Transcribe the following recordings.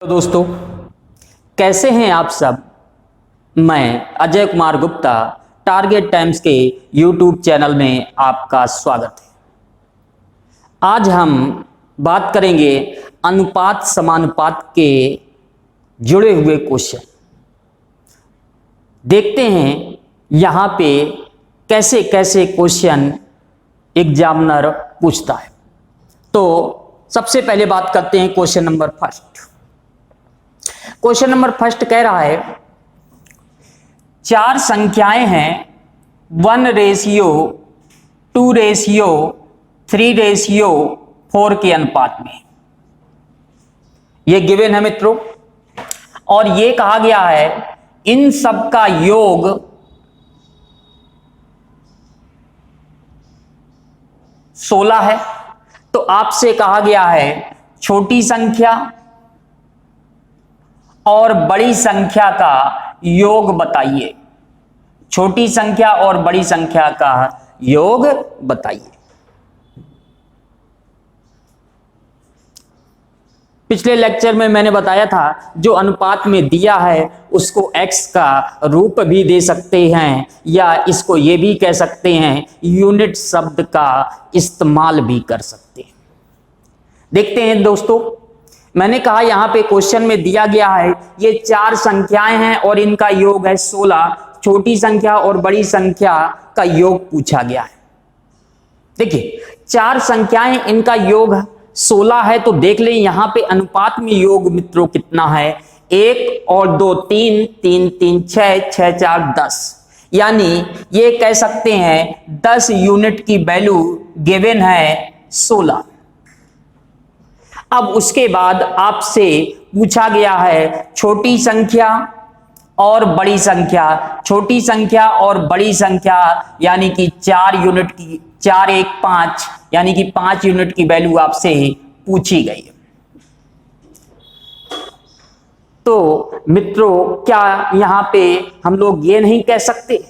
तो दोस्तों, कैसे हैं आप सब। मैं अजय कुमार गुप्ता टारगेट टाइम्स के यूट्यूब चैनल में आपका स्वागत है। आज हम बात करेंगे अनुपात समानुपात के जुड़े हुए क्वेश्चन। देखते हैं यहाँ पे कैसे कैसे क्वेश्चन एग्जामिनर पूछता है। तो सबसे पहले बात करते हैं question number first. Question number first कह रहा है, चार संख्याएं हैं 1:2:3:4 के अनुपात में। यह गिवन है मित्रों, और यह कहा गया है इन सब का योग 16 है। तो आपसे कहा गया है छोटी संख्या और बड़ी संख्या का योग बताइए। छोटी संख्या और बड़ी संख्या का योग बताइए। पिछले लेक्चर में मैंने बताया था जो अनुपात में दिया है उसको x का रूप भी दे सकते हैं, या इसको ये भी कह सकते हैं यूनिट शब्द का इस्तेमाल भी कर सकते हैं। देखते हैं दोस्तों, मैंने कहा यहां पे क्वेश्चन में दिया गया है ये चार संख्याएं हैं और इनका योग है 16। छोटी संख्या और बड़ी संख्या का योग पूछा गया है। देखिए, चार संख्याएं इनका योग 16 है, तो देख लें यहां पे अनुपात में योग मित्रों कितना है। 1 और 2 3, 3 3 6, 6 4 10, यानी ये कह सकते हैं 10 यूनिट की वैल्यू गिवन है 16। अब उसके बाद आपसे पूछा गया है छोटी संख्या और बड़ी संख्या। छोटी संख्या और बड़ी संख्या यानी कि 4 यूनिट की, 4 1 5 यानी कि 5 यूनिट की वैल्यू आपसे पूछी गई है। तो मित्रों, क्या यहां पे हम लोग ये नहीं कह सकते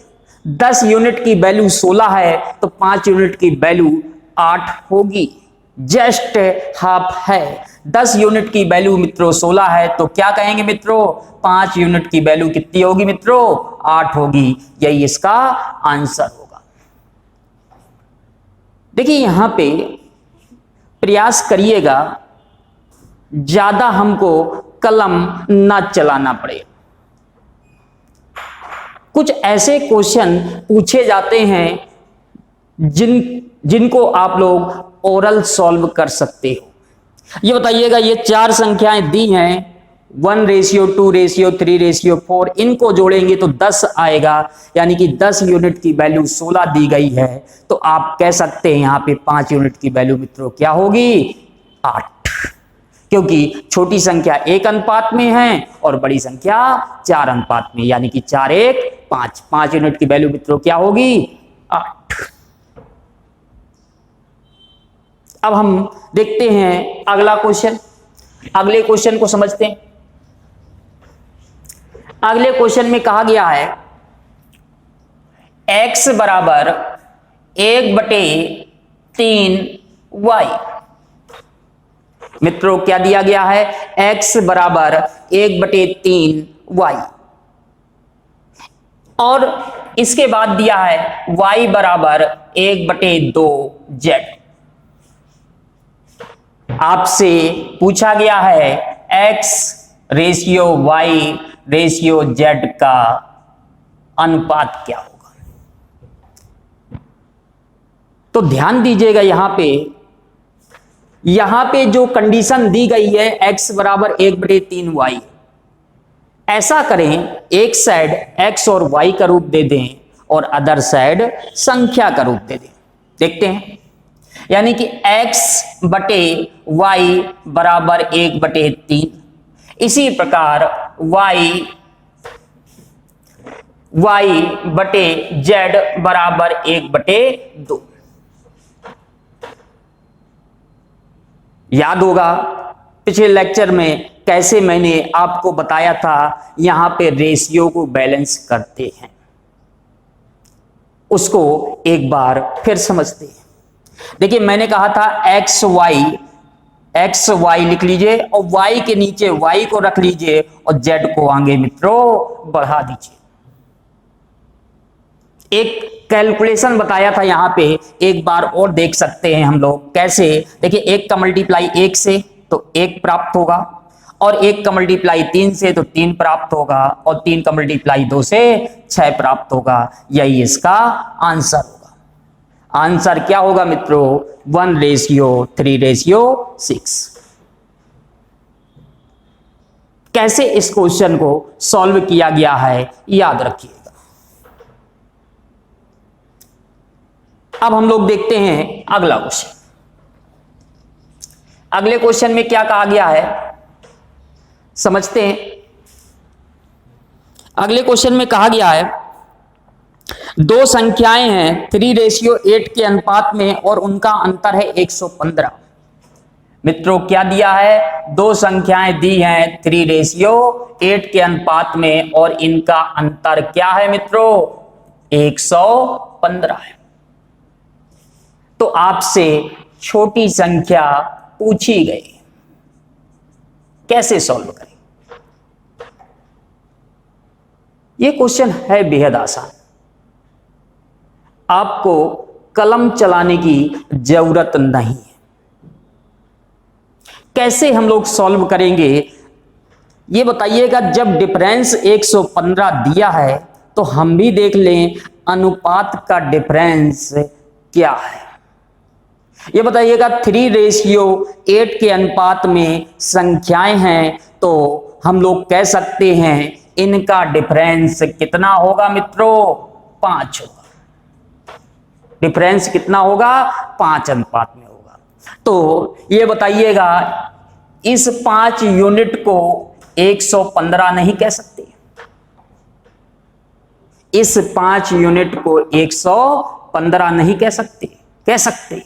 10 यूनिट की वैल्यू 16 है तो 5 यूनिट की वैल्यू 8 होगी। जस्ट हाफ है। 10 यूनिट की वैल्यू मित्रों 16 है, तो क्या कहेंगे मित्रों 5 यूनिट की वैल्यू कितनी होगी मित्रों 8 होगी। यही इसका आंसर होगा। देखिए यहां पे प्रयास करिएगा ज्यादा हमको कलम ना चलाना पड़े। कुछ ऐसे क्वेश्चन पूछे जाते हैं जिनको आप लोग ओरल सॉल्व कर सकते हो। ये बताइएगा, ये चार संख्याएं दी हैं 1:2:3:4, इनको जोड़ेंगे तो 10 आएगा, यानी कि 10 यूनिट की वैल्यू 16 दी गई है। तो आप कह सकते हैं यहां पे 5 यूनिट की वैल्यू मित्रों क्या होगी 8, क्योंकि छोटी संख्या 1 अनुपात में है और बड़ी संख्या 4 अनुपात में, यानी कि 4 1 5। 5 यूनिट की वैल्यू मित्रों क्या होगी 8। अब हम देखते हैं अगला क्वेश्चन। अगले क्वेश्चन को समझते हैं। अगले क्वेश्चन में कहा गया है x बराबर 1/3y। मित्रों क्या दिया गया है, x बराबर 1/3y, और इसके बाद दिया है y बराबर 1/2z। आपसे पूछा गया है x/y/z का अनुपात क्या होगा। तो ध्यान दीजिएगा यहां पे जो कंडीशन दी गई है x बराबर 1/3y, ऐसा करें एक साइड x और y का रूप दे दें और अदर साइड संख्या का रूप दे दें। देखते हैं, यानी कि x/y बराबर 1/3। इसी प्रकार y/z बराबर 1/2। याद होगा पिछले लेक्चर में कैसे मैंने आपको बताया था यहां पे रेशियो को बैलेंस करते हैं, उसको एक बार फिर समझते हैं। देखिए मैंने कहा था एक्स वाई एक्स वाई लिख लीजिए और वाई के नीचे वाई को रख लीजिए और जेड को आगे मित्रों बढ़ा दीजिए। एक कैलकुलेशन बताया था यहां पे, एक बार और देख सकते हैं हम लोग कैसे। देखिए, एक का मल्टीप्लाई एक से तो एक प्राप्त होगा, और एक का मल्टीप्लाई 3 से तो 3 प्राप्त होगा, और 3 का मल्टीप्लाई 2 से 6 प्राप्त होगा। यही इसका आंसर होगा। आंसर क्या होगा मित्रों? 1:3:6। कैसे इस क्वेश्चन को सॉल्व किया गया है याद रखिएगा। अब हम लोग देखते हैं अगला क्वेश्चन। अगले क्वेश्चन में क्या कहा गया है समझते हैं। अगले क्वेश्चन में कहा गया है दो संख्याएं हैं 3:8 के अनुपात में और उनका अंतर है 115। मित्रों क्या दिया है? दो संख्याएं दी हैं 3:8 के अनुपात में और इनका अंतर क्या है मित्रों? 115 है। तो आपसे छोटी संख्या पूछी गई, कैसे सॉल्व करें? यह क्वेश्चन है बेहद आसान, आपको कलम चलाने की जरूरत नहीं है। कैसे हम लोग सॉल्व करेंगे ये बताइएगा। जब डिफरेंस 115 दिया है तो हम भी देख लें अनुपात का डिफरेंस क्या है। ये बताइएगा 3:8 के अनुपात में संख्याएं हैं तो हम लोग कह सकते हैं इनका डिफरेंस कितना होगा मित्रों? 5 होगा। डिफरेंस कितना होगा? 5 अनुपात में होगा। तो ये बताइएगा इस 5 यूनिट को 115 नहीं कह सकते। इस 5 यूनिट को 115 नहीं कह सकते, कह सकते।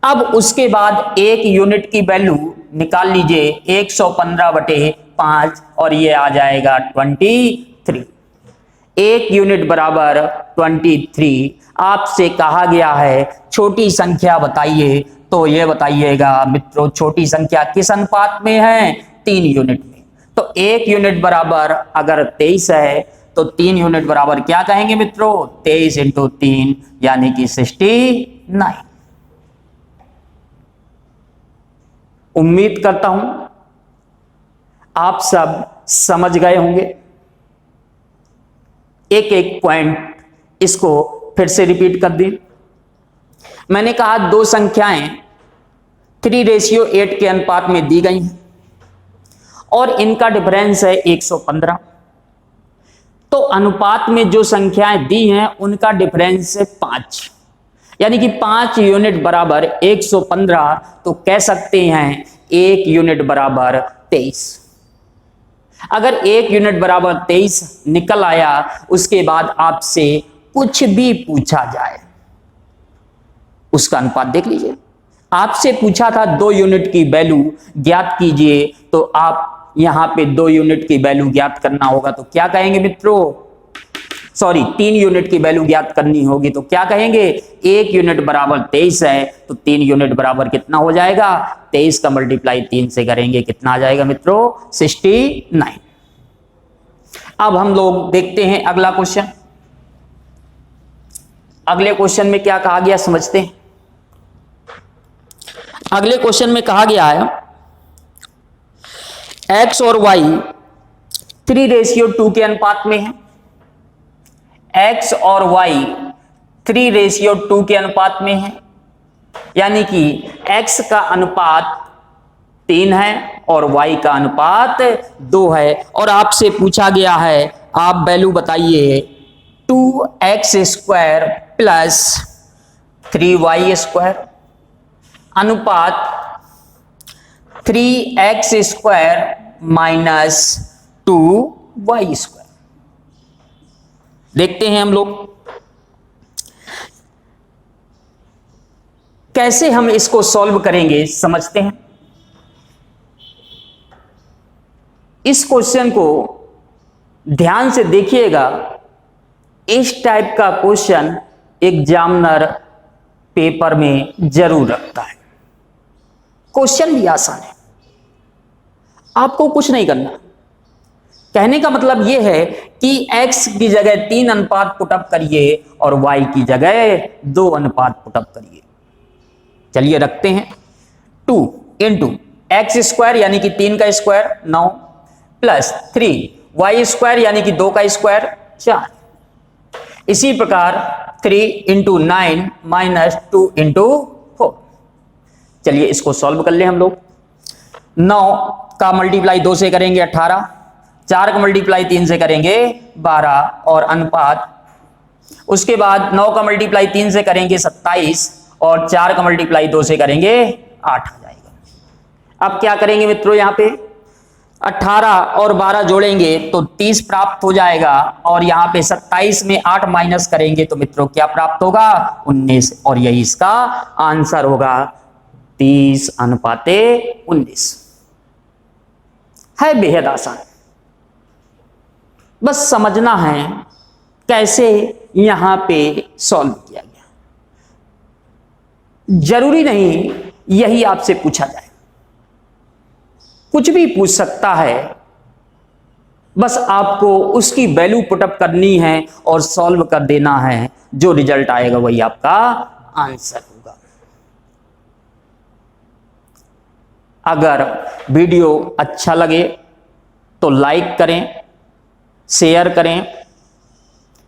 अब उसके बाद एक यूनिट की वैल्यू निकाल लीजिए 115/5 और ये आ जाएगा 23। एक यूनिट बराबर 23। आपसे कहा गया है छोटी संख्या बताइए, तो ये बताइएगा मित्रों छोटी संख्या किस अनुपात में है? 3 यूनिट में। तो एक यूनिट बराबर अगर 23 है तो 3 यूनिट बराबर क्या कहेंगे मित्रों? 23 × 3 यानी कि 69। उम्मीद करता हूं आप सब समझ गए होंगे। एक एक पॉइंट इसको फिर से रिपीट कर दें। मैंने कहा दो संख्याएं 3:8 के अनुपात में दी गई हैं और इनका डिफरेंस है 115। तो अनुपात में जो संख्याएं दी हैं उनका डिफरेंस है 5, यानी कि 5 यूनिट बराबर 115। तो कह सकते हैं एक यूनिट बराबर 23। अगर एक यूनिट बराबर 23 निकल आया, उसके बाद आपसे कुछ भी पूछा जाए उसका अनुपात देख लीजिए। आपसे पूछा था 2 यूनिट की वैल्यू ज्ञात कीजिए, तो आप यहां पे 2 यूनिट की वैल्यू ज्ञात करना होगा तो क्या कहेंगे मित्रों? सॉरी, 3 यूनिट की वैल्यू ज्ञात करनी होगी तो क्या कहेंगे? एक यूनिट बराबर 23 है तो 3 यूनिट बराबर कितना हो जाएगा? 23 का मल्टीप्लाई 3 से करेंगे, कितना आ जाएगा मित्रों? 69। अब हम लोग देखते हैं अगला क्वेश्चन। अगले क्वेश्चन में क्या कहा गया समझते हैं। अगले क्वेश्चन में कहा गया है x और y 3:2 के अनुपात में है। x और y 3:2 के अनुपात में है, यानी कि x का अनुपात 3 है और y का अनुपात 2 है। और आपसे पूछा गया है, आप वैल्यू बताइए 2x² प्लस 3y² अनुपात 3x² माइनस 2y²। देखते हैं हम लोग कैसे हम इसको सॉल्व करेंगे, समझते हैं। इस क्वेश्चन को ध्यान से देखिएगा। इस टाइप का क्वेश्चन एग्जामिनर पेपर में जरूर रखता है। क्वेश्चन भी आसान है, आपको कुछ नहीं करना। कहने का मतलब यह है कि x की जगह 3 अनुपात पुटअप करिए और y की जगह 2 अनुपात पुटअप करिए। चलिए रखते हैं 2 इंटू एक्स स्क्वायर यानी कि 3 का स्क्वायर 9 प्लस 3 वाई स्क्वायर यानी कि 2 का स्क्वायर 4। इसी प्रकार 3 इंटू 9 माइनस 2 इंटू 4। चलिए इसको सॉल्व कर ले हम लोग। 9 का मल्टीप्लाई 2 से करेंगे 18, 4 का मल्टीप्लाई 3 से करेंगे 12 और अनुपात, उसके बाद 9 का मल्टीप्लाई 3 से करेंगे 27 और 4 का मल्टीप्लाई 2 से करेंगे 8 आ जाएगा। अब क्या करेंगे मित्रों, यहां पे 18 और 12 जोड़ेंगे तो 30 प्राप्त हो जाएगा और यहां पे 27 में 8 माइनस करेंगे तो मित्रों क्या प्राप्त होगा, 19। और यही इसका आंसर होगा 30:19। है बेहद आसान, बस समझना है कैसे यहां पे सॉल्व किया गया। जरूरी नहीं यही आपसे पूछा जाए, कुछ भी पूछ सकता है, बस आपको उसकी वैल्यू पुटअप करनी है और सॉल्व कर देना है। जो रिजल्ट आएगा वही आपका आंसर होगा। अगर वीडियो अच्छा लगे तो लाइक करें, शेयर करें,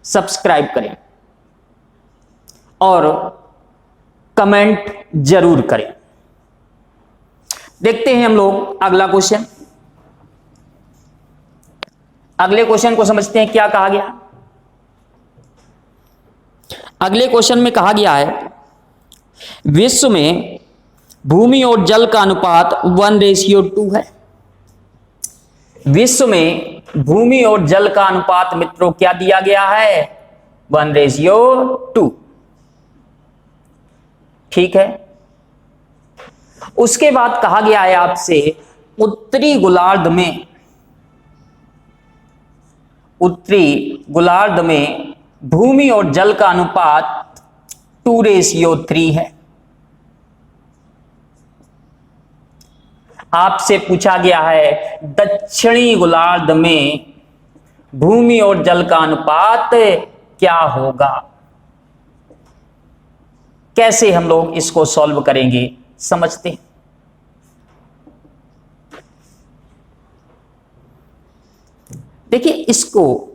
सब्सक्राइब करें और कमेंट जरूर करें। देखते हैं हम लोग अगला क्वेश्चन। अगले क्वेश्चन को समझते हैं क्या कहा गया। अगले क्वेश्चन में कहा गया है विश्व में भूमि और जल का अनुपात 1:2 है। विश्व में भूमि और जल का अनुपात मित्रों क्या दिया गया है, 1:2। ठीक है। उसके बाद कहा गया है आपसे उत्तरी गोलार्ध में भूमि और जल का अनुपात 2:3 है। आपसे पूछा गया है दक्षिणी गोलार्ध में भूमि और जल का अनुपात क्या होगा। कैसे हम लोग इसको सॉल्व करेंगे समझते हैं। देखिए इसको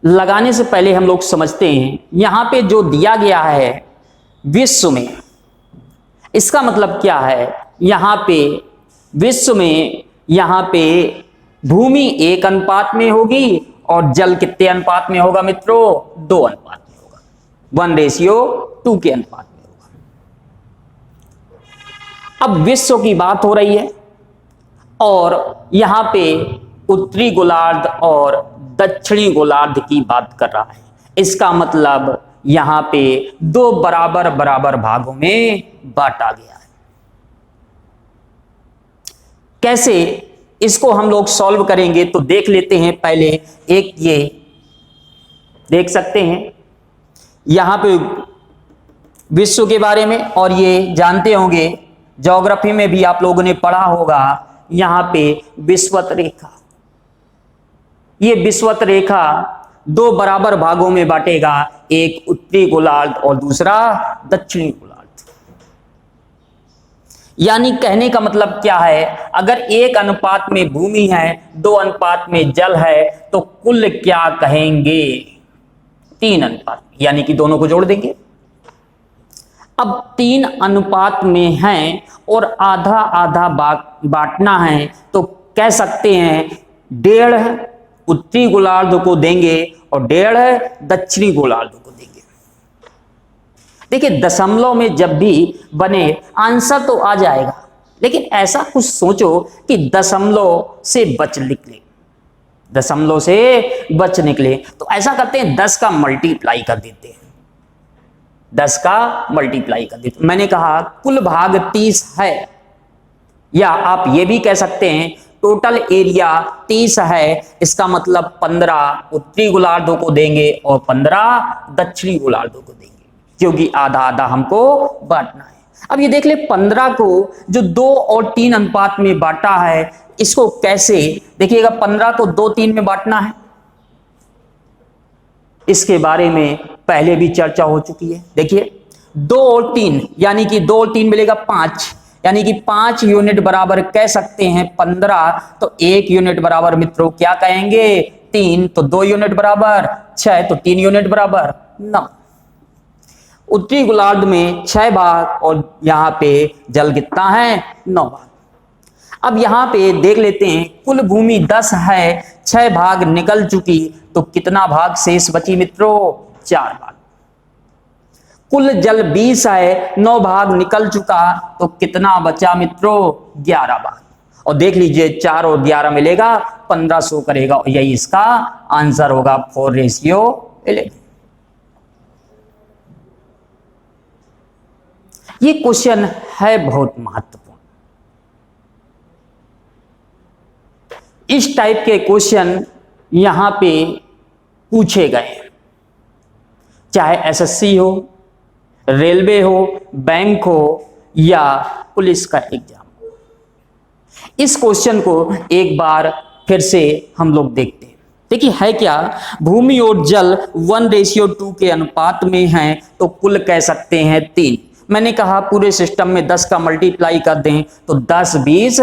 लगाने से पहले हम लोग समझते हैं यहां पे जो दिया गया है विश्व में, इसका मतलब क्या है। यहां पे विश्व में यहां पे भूमि 1 अनुपात में होगी और जल कितने अनुपात में होगा मित्रों, 2 अनुपात में होगा, 1:2 के अनुपात में होगा। अब विश्व की बात हो रही है और यहां पे उत्तरी गोलार्ध और दक्षिणी गोलार्ध की बात कर रहा है। इसका मतलब यहां पे 2 बराबर बराबर भागों में बांटा गया है। कैसे इसको हम लोग सॉल्व करेंगे तो देख लेते हैं। पहले एक ये देख सकते हैं यहां पे विश्व के बारे में, और ये जानते होंगे ज्योग्राफी में भी आप लोगों ने पढ़ा होगा, यहां पे विषुवत रेखा, ये विषुवत रेखा 2 बराबर भागों में बांटेगा, एक उत्तरी गोलार्ध और दूसरा दक्षिणी गोलार्ध। यानी कहने का मतलब क्या है, अगर 1 अनुपात में भूमि है 2 अनुपात में जल है तो कुल क्या कहेंगे, 3 अनुपात, यानी कि दोनों को जोड़ देंगे। अब 3 अनुपात में हैं और आधा आधा बांटना है तो कह सकते हैं 1.5 उत्तरी गोलार्ध को देंगे और 1.5 दक्षिणी गोलार्ध को देंगे। देखिए दशमलव में जब भी बने आंसर तो आ जाएगा, लेकिन ऐसा कुछ सोचो कि दशमलव से बच निकले, दशमलव से बच निकले। तो ऐसा करते हैं 10 का मल्टीप्लाई कर देते हैं, 10 का मल्टीप्लाई कर देते हैं। मैंने कहा कुल भाग 30 है, या आप ये भी कह सकते हैं टोटल एरिया 30 है, इसका मतलब 15 उत्तरी गोलार्धों को देंगे और 15 दक्षिणी गोलार्धों को देंगे, क्योंकि आधा आधा हमको बांटना है। अब ये देख ले 15 को जो 2 और 3 अनुपात में बांटा है, इसको कैसे, देखिएगा 15 को 2 3 में बांटना है, इसके बारे में पहले भी चर्चा हो चुकी है। देखिए 2 और 3 यानी कि 2 और 3 मिलेगा 5, यानी कि 5 यूनिट बराबर कह सकते हैं 15, तो 1 यूनिट बराबर मित्रों क्या कहेंगे 3, तो 2 यूनिट बराबर 6, तो 3 यूनिट बराबर 9। उत्तरी गोलार्ध में 6 भाग और यहां पे जल कितना है 9 भाग। अब यहां पे देख लेते हैं कुल भूमि 10 है, 6 भाग निकल चुकी, तो कितना भाग शेष बची मित्रों 4 भाग। कुल जल 20 है, 9 भाग निकल चुका, तो कितना बचा मित्रों 11 भाग। और देख लीजिए 4 और 11 मिलेगा 1500 करेगा, और यही इसका आंसर होगा 4:11। ये क्वेश्चन है बहुत महत्वपूर्ण। इस टाइप के क्वेश्चन यहां पे पूछे गए, चाहे एसएससी हो, रेलवे हो, बैंक हो या पुलिस का एग्जाम हो। इस क्वेश्चन को एक बार फिर से हम लोग देखते हैं। देखिए है क्या, भूमि और जल 1:2 के अनुपात में है, तो कुल कह सकते हैं 3। मैंने कहा पूरे सिस्टम में 10 का मल्टीप्लाई कर दें तो 10 20,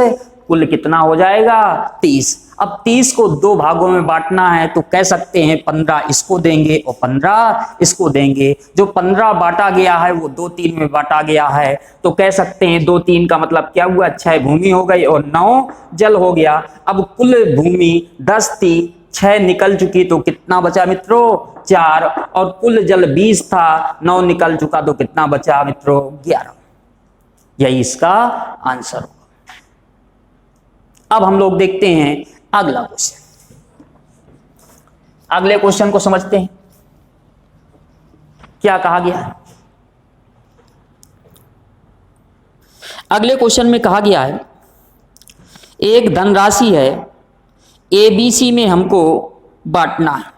कुल कितना हो जाएगा 30। अब 30 को 2 भागों में बांटना है, तो कह सकते हैं 15 इसको देंगे और 15 इसको देंगे। जो 15 बांटा गया है वो 2 3 में बांटा गया है, तो कह सकते हैं 2 3 का मतलब क्या हुआ 6 भूमि हो गई और 9 जल हो गया। अब कुल भूमि 10 थी, 6 निकल चुकी, तो कितना बचा मित्रों 4, और कुल जल 20 था, 9 निकल चुका, तो कितना बचा मित्रों 11। यही इसका आंसर होगा। अब हम लोग देखते हैं अगला क्वेश्चन। अगले क्वेश्चन को समझते हैं क्या कहा गया है। अगले क्वेश्चन में कहा गया है एक धनराशि है एबीसी में हमको बांटना है।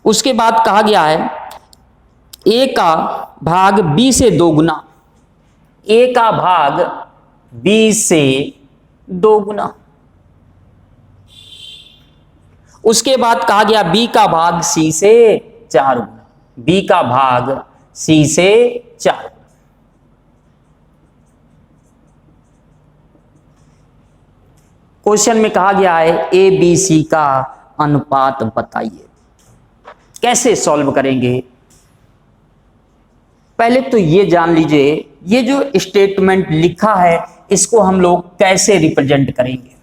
उसके बाद कहा गया है ए का भाग बी से 2 गुना, ए का भाग बी से 2 गुना। उसके बाद कहा गया बी का भाग सी से 4 गुना, बी का भाग सी से 4 गुना। क्वेश्चन में कहा गया है ए बी सी का अनुपात बताइए। कैसे सॉल्व करेंगे, पहले तो ये जान लीजिए ये जो स्टेटमेंट लिखा है इसको हम लोग कैसे रिप्रेजेंट करेंगे।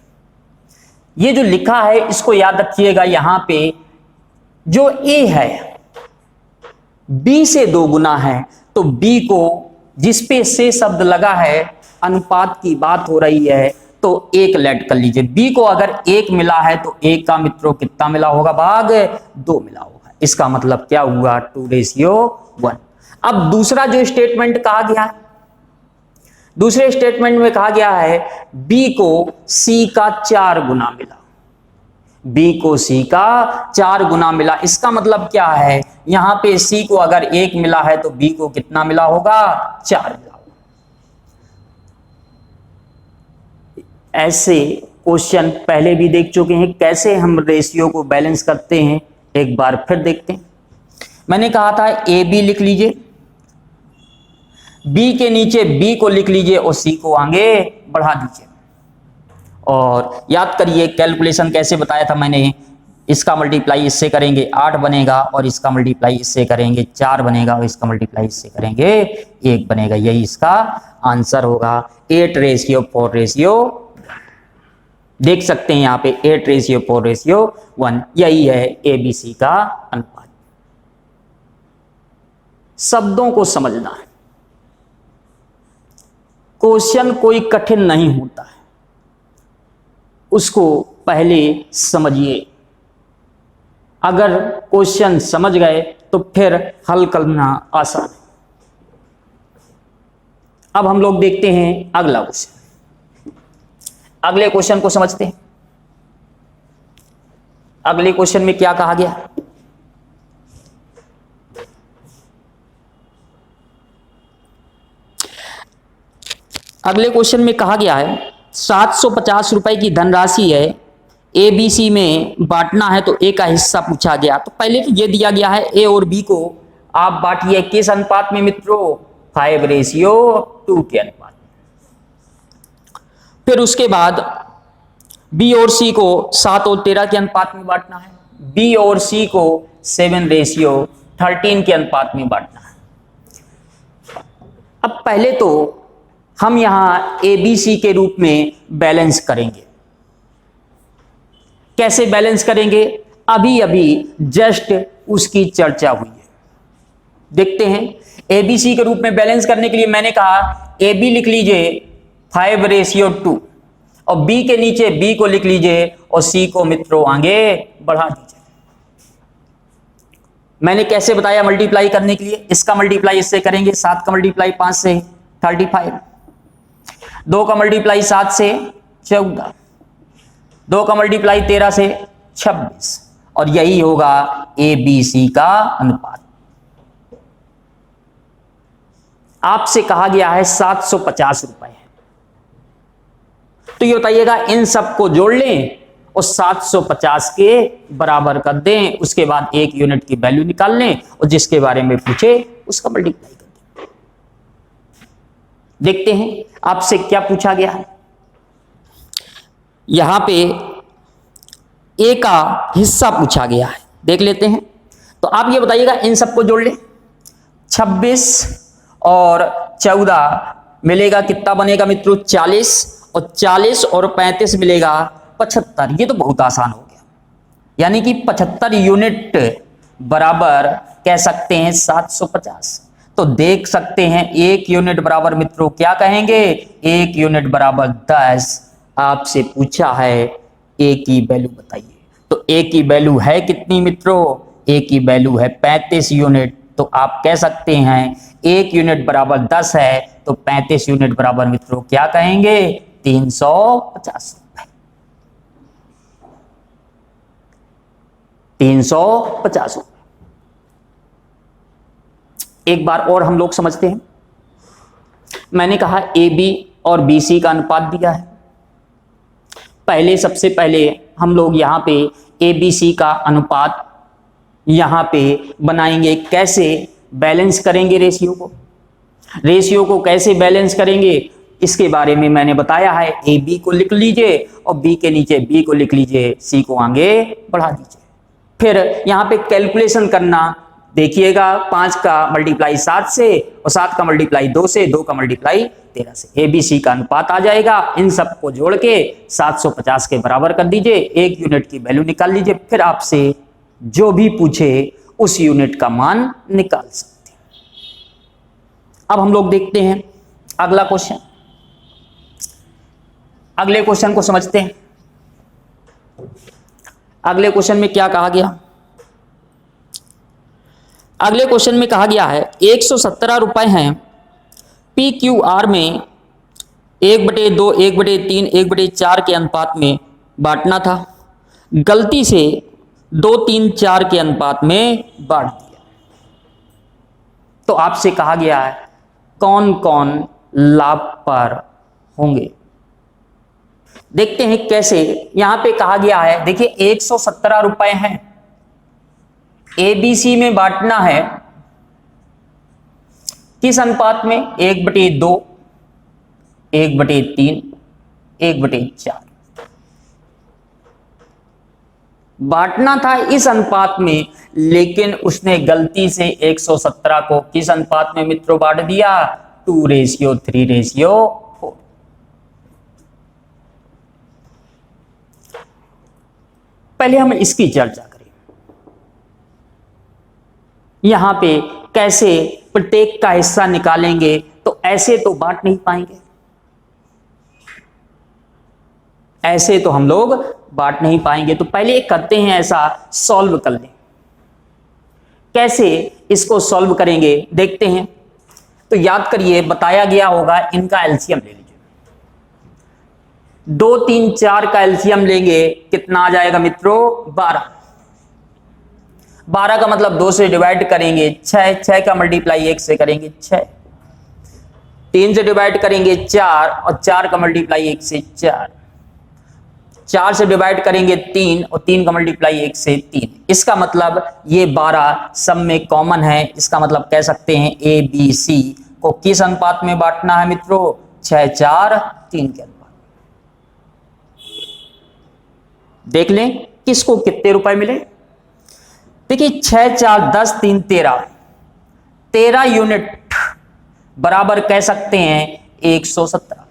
ये जो लिखा है इसको याद रखिएगा, यहां पे जो ए है बी से 2 गुना है, तो बी को जिस पे से शब्द लगा है अनुपात की बात हो रही है, तो 1 लेट कर लीजिए। बी को अगर 1 मिला है तो 1 का मित्रों कितना मिला होगा भाग 2 मिला होगा। इसका मतलब क्या हुआ 2:1। अब दूसरा जो स्टेटमेंट कहा गया, दूसरे स्टेटमेंट में कहा गया है बी को सी का 4 गुना मिला, बी को सी का 4 गुना मिला। इसका मतलब क्या है, यहां पे सी को अगर 1 मिला है तो बी को कितना मिला होगा 4 मिला होगा। ऐसे क्वेश्चन पहले भी देख चुके हैं, कैसे हम रेशियो को बैलेंस करते हैं एक बार फिर देखते हैं। मैंने कहा था ए बी लिख लीजिए, बी के नीचे बी को लिख लीजिए और सी को आगे बढ़ा दीजिए। और याद करिए कैलकुलेशन कैसे बताया था मैंने, इसका मल्टीप्लाई इससे करेंगे 8 बनेगा, और इसका मल्टीप्लाई इससे करेंगे 4 बनेगा, और इसका मल्टीप्लाई इससे करेंगे 1 बनेगा। यही इसका आंसर होगा 8:4:1। देख सकते हैं यहाँ पे 8:4:1, यही है एबीसी का अनुपात। शब्दों को समझना है, क्वेश्चन कोई कठिन नहीं होता है, उसको पहले समझिए। अगर क्वेश्चन समझ गए तो फिर हल करना आसान है। अब हम लोग देखते हैं अगला क्वेश्चन। अगले क्वेश्चन को समझते हैं। अगले क्वेश्चन में क्या कहा गया, अगले क्वेश्चन में कहा गया है 750 रुपए की धनराशि है, ए बी सी में बांटना है, तो ए का हिस्सा पूछा गया। तो पहले तो ये दिया गया है ए और बी को आप बांटिए किस अनुपात में मित्रों, 5:2 के अनुपात में। फिर उसके बाद बी और सी को 7 और 13 के अनुपात में बांटना है, बी और सी को 7:13 के अनुपात में बांटना है। अब पहले तो हम यहां ए बी सी के रूप में बैलेंस करेंगे। कैसे बैलेंस करेंगे, अभी अभी जस्ट उसकी चर्चा हुई है। देखते हैं एबीसी के रूप में बैलेंस करने के लिए मैंने कहा ए बी लिख लीजिए 5:2 और बी के नीचे बी को लिख लीजिए और सी को मित्रों आगे बढ़ा दीजिए। मैंने कैसे बताया मल्टीप्लाई करने के लिए, इसका मल्टीप्लाई इससे करेंगे, 7 का मल्टीप्लाई 5 से 35, 2 का मल्टीप्लाई 7 से 14, 2 का मल्टीप्लाई 13 से 26 और यही होगा ए बी सी का अनुपात। आपसे कहा गया है 750 रुपए है, तो ये बताइएगा इन सबको जोड़ लें और 750 के बराबर कर दें, उसके बाद 1 यूनिट की वैल्यू निकाल लें और जिसके बारे में पूछे उसका मल्टीप्लाई कर दें। देखते हैं आपसे क्या पूछा गया है। यहां पे ए का हिस्सा पूछा गया है, देख लेते हैं। तो आप ये बताइएगा इन सबको जोड़ लें, 26 और 14 मिलेगा कितना बनेगा मित्रों, 40 और 40 और 35 मिलेगा 75। ये तो बहुत आसान हो गया, यानी कि 75 यूनिट बराबर कह सकते हैं 750। तो देख सकते हैं 1 यूनिट बराबर मित्रों क्या कहेंगे, 1 यूनिट बराबर 10। आपसे पूछा है ए की वैल्यू बताइए, तो ए की वैल्यू है कितनी मित्रों, ए की वैल्यू है 35 यूनिट। तो आप कह सकते हैं 1 यूनिट बराबर 10 है, तो 35 यूनिट बराबर मित्रों क्या कहेंगे, 350 रुपए। 350 रुपए। एक बार और हम लोग समझते हैं। मैंने कहा ए बी और बी सी का अनुपात दिया है। पहले सबसे पहले हम लोग यहां पे ए बी सी का अनुपात यहां पे बनाएंगे। कैसे बैलेंस करेंगे रेशियो को, रेशियो को कैसे बैलेंस करेंगे इसके बारे में मैंने बताया है। ए बी को लिख लीजिए और बी के नीचे बी को लिख लीजिए, सी को आगे बढ़ा दीजिए। फिर यहां पे कैलकुलेशन करना, देखिएगा 5 का मल्टीप्लाई 7 से और 7 का मल्टीप्लाई 2 से, 2 का मल्टीप्लाई 13 से ए बी सी का अनुपात आ जाएगा। इन सबको जोड़ के 750 के बराबर कर दीजिए, 1 यूनिट की वैल्यू निकाल लीजिए। फिर आपसे जो भी पूछे उस यूनिट का मान निकाल सकते हैं। अब हम लोग देखते हैं अगला क्वेश्चन। अगले क्वेश्चन को समझते हैं। अगले क्वेश्चन में क्या कहा गया, अगले क्वेश्चन में कहा गया है 117 रुपए हैं, पी क्यू आर में 1/2, 1/3, 1/4 के अनुपात में बांटना था। गलती से 2, 3, 4 के अनुपात में बांट दिया। तो आपसे कहा गया है कौन कौन लाभ पर होंगे। देखते हैं कैसे। यहां पे कहा गया है, देखिए 117 रुपए हैं, एबीसी में बांटना है किस अनुपात में, 1/2, 1/3, 1/4। बांटना था इस अनुपात में, लेकिन उसने गलती से 117 को किस अनुपात में मित्रों बांट दिया, 2:3:4। पहले हम इसकी चर्चा करें। यहां पे कैसे प्रत्येक का हिस्सा निकालेंगे, तो ऐसे तो बांट नहीं पाएंगे, ऐसे तो हम लोग बांट नहीं पाएंगे। तो पहले करते हैं ऐसा, सॉल्व कर लें। कैसे इसको सॉल्व करेंगे देखते हैं। तो याद करिए बताया गया होगा, इनका एलसीएम ले लीजिए। 2, 3, 4 का एलसीएम लेंगे, कितना आ जाएगा मित्रों, 12। 12 का मतलब 2 से डिवाइड करेंगे, 6 का मल्टीप्लाई 1 से करेंगे 6, 3 से डिवाइड करेंगे 4 और 4 का मल्टीप्लाई 1 से 4, 4 से डिवाइड करेंगे 3 और 3 का मल्टीप्लाई 1 से 3। इसका मतलब ये 12 सब में कॉमन है। इसका मतलब कह सकते हैं ए बी सी को किस अनुपात में बांटना है मित्रों? 6 4 3 के अनुपात। देख लें किसको कितने रुपए मिले। देखिए 6 4 10 3 13, 13 यूनिट बराबर कह सकते हैं 117।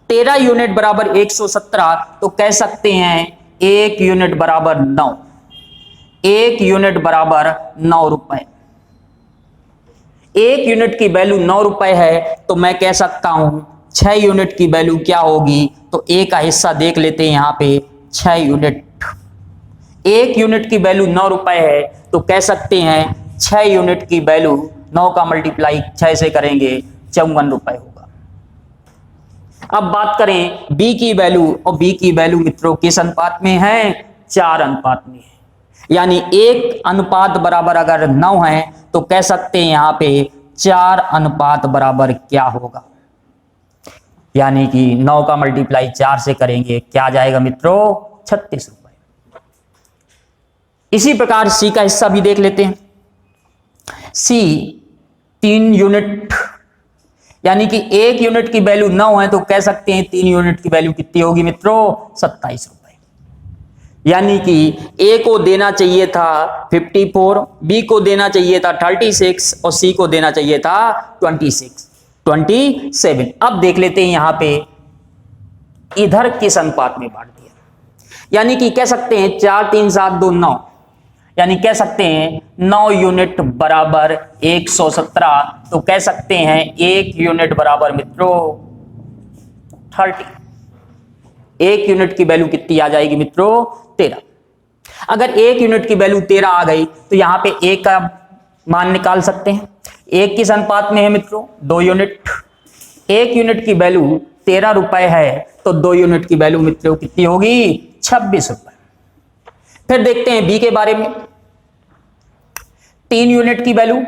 13 यूनिट बराबर 117 तो कह सकते हैं 1 यूनिट बराबर 9, 1 यूनिट बराबर 9 रुपए। 1 यूनिट की वैल्यू 9 रुपए है तो मैं कह सकता हूं 6 यूनिट की वैल्यू क्या होगी? तो ए का हिस्सा देख लेते हैं यहां पे 6 यूनिट। 1 यूनिट की वैल्यू 9 रुपए है तो कह सकते हैं 6 यूनिट की वैल्यू 9 का मल्टीप्लाई 6 से करेंगे 54 रुपए होगा। अब बात करें बी की वैल्यू, और बी की वैल्यू मित्रों किस अनुपात में है? 4 अनुपात में है। यानी 1 अनुपात बराबर अगर 9 है तो कह सकते हैं यहां पे 4 अनुपात बराबर क्या होगा? यानी कि 9 का मल्टीप्लाई 4 से करेंगे क्या आ जाएगा मित्रों? 36 रुपए। इसी प्रकार सी का हिस्सा भी देख लेते हैं। सी 3 यूनिट, यानी कि 1 यूनिट की वैल्यू 9 है तो कह सकते हैं 3 यूनिट की वैल्यू कितनी होगी मित्रों? 27 रुपए। यानी कि ए को देना चाहिए था 54, बी को देना चाहिए था 36 और सी को देना चाहिए था 27। अब देख लेते हैं यहां पे इधर किस अनुपात में बांट दिया। यानी कि कह सकते हैं 4 3 7 2 9, यानी कह सकते हैं 9 यूनिट बराबर 117 तो कह सकते हैं 1 यूनिट बराबर मित्रों 30। 1 यूनिट की वैल्यू कितनी आ जाएगी मित्रों? 13। अगर 1 यूनिट की वैल्यू 13 आ गई तो यहां पे 1 का मान निकाल सकते हैं। 1 किस अनुपात में है मित्रों? 2 यूनिट। 1 यूनिट की वैल्यू 13 रुपए है तो 2 यूनिट की वैल्यू मित्रों कितनी होगी? 26 रुपए। फिर देखते हैं बी के बारे में। 3 यूनिट की वैल्यू,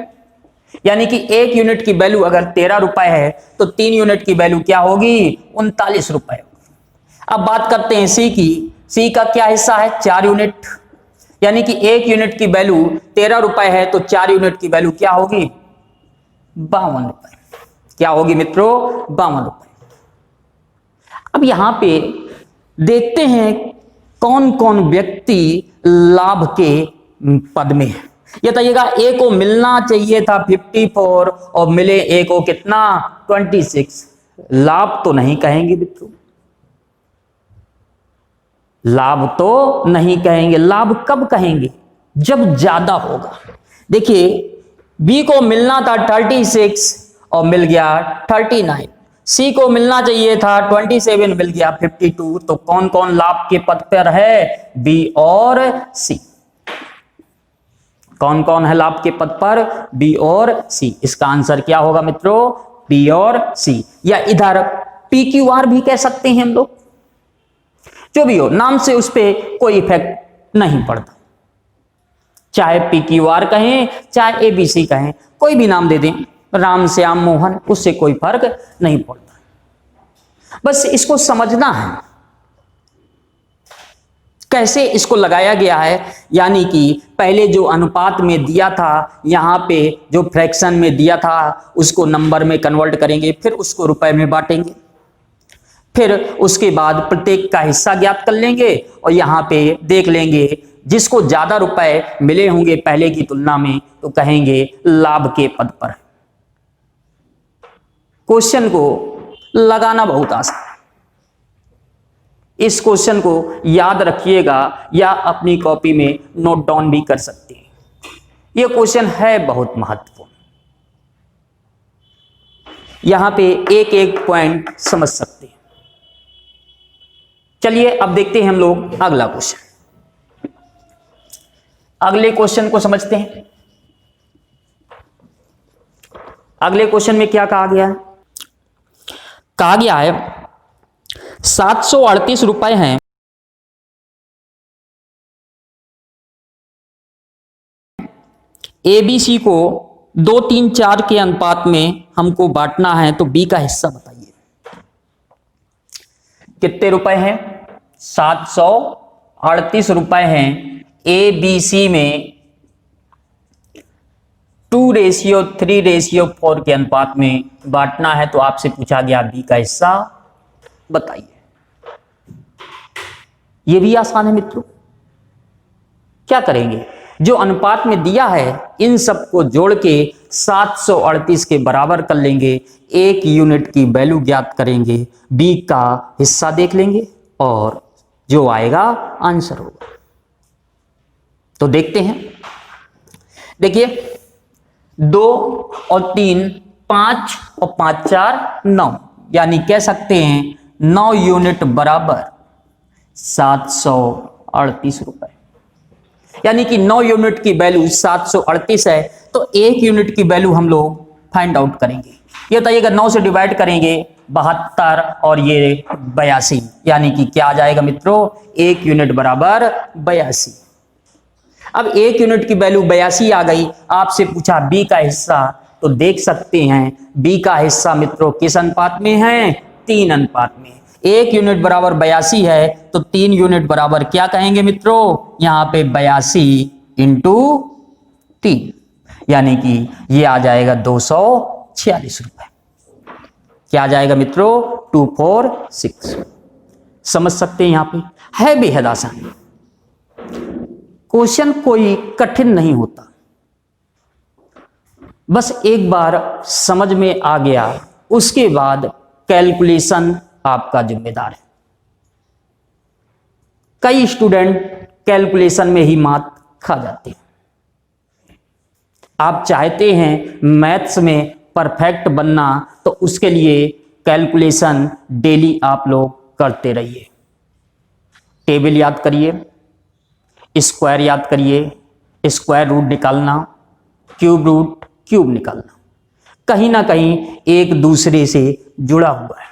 यानी कि 1 यूनिट की वैल्यू अगर 13 रुपए है तो 3 यूनिट की वैल्यू क्या होगी? 39 रुपए। अब बात करते हैं सी की। सी का क्या हिस्सा है? 4 यूनिट, यानी कि 1 यूनिट की वैल्यू 13 रुपए है तो 4 यूनिट की वैल्यू क्या होगी? 52 रुपए। क्या होगी मित्रों? 52 रुपए। अब यहां पे देखते हैं कौन कौन व्यक्ति लाभ के पद में है। ये बताइएगा, ए को मिलना चाहिए था 54 और मिले ए को कितना? 26। लाभ तो नहीं कहेंगे मित्रों, लाभ तो नहीं कहेंगे। लाभ कब कहेंगे? जब ज्यादा होगा। देखिए बी को मिलना था 36 और मिल गया 39, सी को मिलना चाहिए था 27 मिल गया 52। तो कौन कौन लाभ के पद पर है? बी और सी। कौन कौन है लाभ के पद पर? बी और सी। इसका आंसर क्या होगा मित्रों? बी और सी। या इधर पी क्यू आर भी कह सकते हैं हम लोग। जो भी हो, नाम से उस पर कोई इफेक्ट नहीं पड़ता। चाहे पी क्यू आर कहें चाहे एबीसी कहें, कोई भी नाम दे दें, राम श्याम मोहन, उससे कोई फर्क नहीं पड़ता। बस इसको समझना है कैसे इसको लगाया गया है। यानी कि पहले जो अनुपात में दिया था, यहां पे जो फ्रैक्शन में दिया था उसको नंबर में कन्वर्ट करेंगे, फिर उसको रुपए में बांटेंगे, फिर उसके बाद प्रत्येक का हिस्सा ज्ञात कर लेंगे और यहां पे देख लेंगे जिसको ज्यादा रुपए मिले होंगे पहले की तुलना में तो कहेंगे लाभ के पद पर। क्वेश्चन को लगाना बहुत आसान है। इस क्वेश्चन को याद रखिएगा या अपनी कॉपी में नोट डाउन भी कर सकते हैं। यह क्वेश्चन है बहुत महत्वपूर्ण। यहां पे एक एक पॉइंट समझ सकते हैं। चलिए अब देखते हैं हम लोग अगला क्वेश्चन। अगले क्वेश्चन को समझते हैं। अगले क्वेश्चन में क्या कहा गया है? कहा गया है 738 रुपए हैं एबीसी को 2, 3, 4 के अनुपात में हमको बांटना है, तो बी का हिस्सा बताइए कितने रुपए हैं? 738 रुपए हैं। ए बी सी में 2:3:4 के अनुपात में बांटना है, तो आपसे पूछा गया बी का हिस्सा बताइए। यह भी आसान है मित्रों। क्या करेंगे, जो अनुपात में दिया है इन सबको जोड़ के 738 के बराबर कर लेंगे, 1 यूनिट की वैल्यू ज्ञात करेंगे, बी का हिस्सा देख लेंगे और जो आएगा आंसर होगा। तो देखते हैं, देखिए 2 और 3 5 और 5 4 9, यानी कह सकते हैं 9 यूनिट बराबर 738 रुपए, यानी कि 9 यूनिट की वैल्यू 738 है। तो 1 यूनिट की वैल्यू हम लोग फाइंड आउट करेंगे। ये बताइएगा 9 से डिवाइड करेंगे 72 और ये 82, यानी कि क्या आ जाएगा मित्रों? 1 यूनिट बराबर 82। अब 1 यूनिट की वैल्यू 82 आ गई। आपसे पूछा बी का हिस्सा, तो देख सकते हैं बी का हिस्सा मित्रों किस अनुपात में है? 3 अनुपात में। 1 यूनिट बराबर 82 है, तो 3 यूनिट बराबर क्या कहेंगे मित्रों? यहां पे 82 इंटू 3, यानी कि ये आ जाएगा 246 रुपए। क्या आ जाएगा मित्रों? 246। समझ सकते हैं, यहां पे है बेहद आसान। क्वेश्चन कोई कठिन नहीं होता, बस एक बार समझ में आ गया, उसके बाद कैलकुलेशन आपका जिम्मेदार है। कई स्टूडेंट कैलकुलेशन में ही मात खा जाते हैं। आप चाहते हैं मैथ्स में परफेक्ट बनना, तो उसके लिए कैलकुलेशन डेली आप लोग करते रहिए। टेबल याद करिए, स्क्वायर याद करिए, स्क्वायर रूट निकालना, क्यूब रूट, क्यूब निकालना, कहीं ना कहीं एक दूसरे से जुड़ा हुआ है।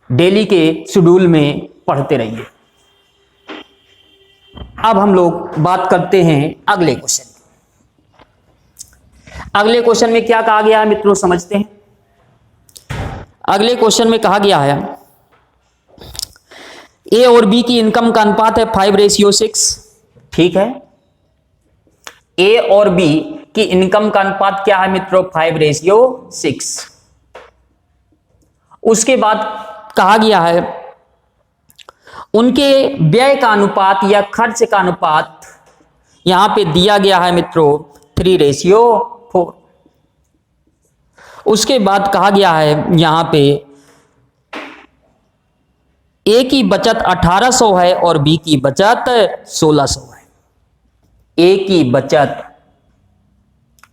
डेली के शेड्यूल में पढ़ते रहिए। अब हम लोग बात करते हैं अगले क्वेश्चन की। अगले क्वेश्चन में क्या कहा गया है मित्रों, समझते हैं। अगले क्वेश्चन में कहा गया है ए और बी की इनकम का अनुपात है 5:6। ठीक है, ए और बी की इनकम का अनुपात क्या है मित्रों? 5:6। उसके बाद कहा गया है उनके व्यय का अनुपात या खर्च का अनुपात यहां पे दिया गया है मित्रों 3:4। उसके बाद कहा गया है यहां पे ए की बचत 1800 है और बी की बचत 1600 है। ए की बचत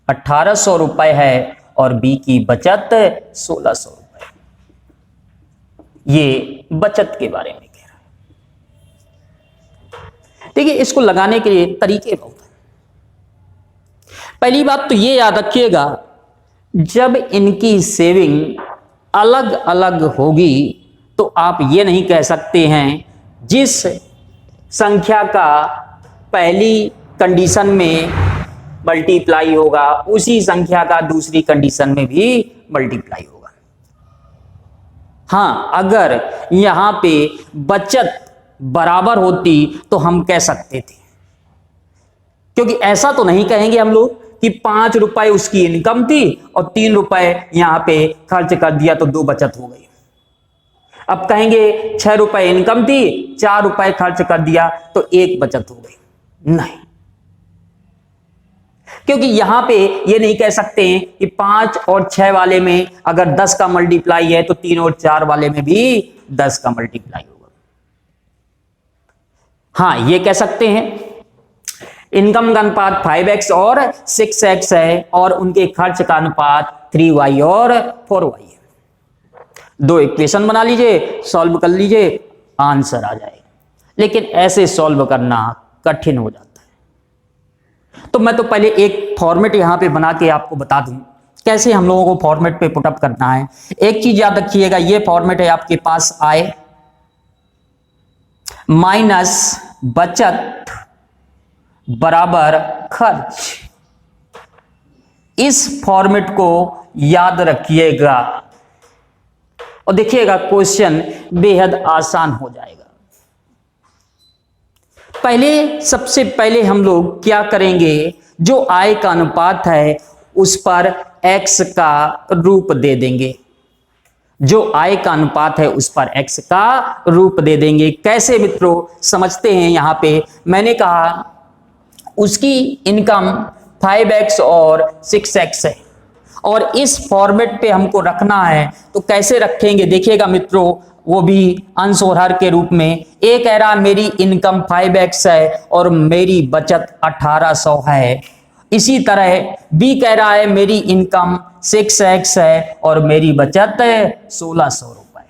1800 रुपए है और बी की बचत 1600 रुपए। ये बचत के बारे में कह रहा है। देखिए, इसको लगाने के लिए तरीके बहुत हैं। पहली बात तो ये याद रखिएगा, जब इनकी सेविंग अलग अलग होगी तो आप ये नहीं कह सकते हैं जिस संख्या का पहली कंडीशन में मल्टीप्लाई होगा उसी संख्या का दूसरी कंडीशन में भी मल्टीप्लाई होगा। हां, अगर यहां पे बचत बराबर होती तो हम कह सकते थे, क्योंकि ऐसा तो नहीं कहेंगे हम लोग कि 5 रुपए उसकी इनकम थी और 3 रुपए यहां पे खर्च कर दिया तो 2 बचत हो गई। अब कहेंगे 6 रुपए इनकम थी, 4 रुपए खर्च कर दिया तो 1 बचत हो गई। नहीं, क्योंकि यहां पे ये नहीं कह सकते हैं कि 5 और 6 वाले में अगर 10 का मल्टीप्लाई है तो 3 और 4 वाले में भी 10 का मल्टीप्लाई होगा। हां, ये कह सकते हैं इनकम का अनुपात 5x और 6x है और उनके खर्च का अनुपात 3y और 4y है। 2 इक्वेशन बना लीजिए, सॉल्व कर लीजिए, आंसर आ जाएगा। लेकिन ऐसे सॉल्व करना कठिन हो जाता है। तो मैं तो पहले एक फॉर्मेट यहां पे बना के आपको बता दूं कैसे हम लोगों को फॉर्मेट पे पुटअप करना है। एक चीज याद रखिएगा, ये फॉर्मेट है आपके पास आय माइनस बचत बराबर खर्च। इस फॉर्मेट को याद रखिएगा और देखिएगा क्वेश्चन बेहद आसान हो जाएगा। सबसे पहले हम लोग क्या करेंगे, जो आय का अनुपात है उस पर x का रूप दे देंगे। जो आय का अनुपात है उस पर x का रूप दे देंगे। कैसे मित्रों, समझते हैं। यहां पे मैंने कहा उसकी इनकम 5x और 6x है और इस फॉर्मेट पे हमको रखना है, तो कैसे रखेंगे देखिएगा मित्रों, वो भी अंश और हर के रूप में। ए कह रहा मेरी इनकम 5x है और मेरी बचत 1800 है। इसी तरह बी कह रहा है मेरी इनकम 6x है और मेरी बचत 1600 रुपए।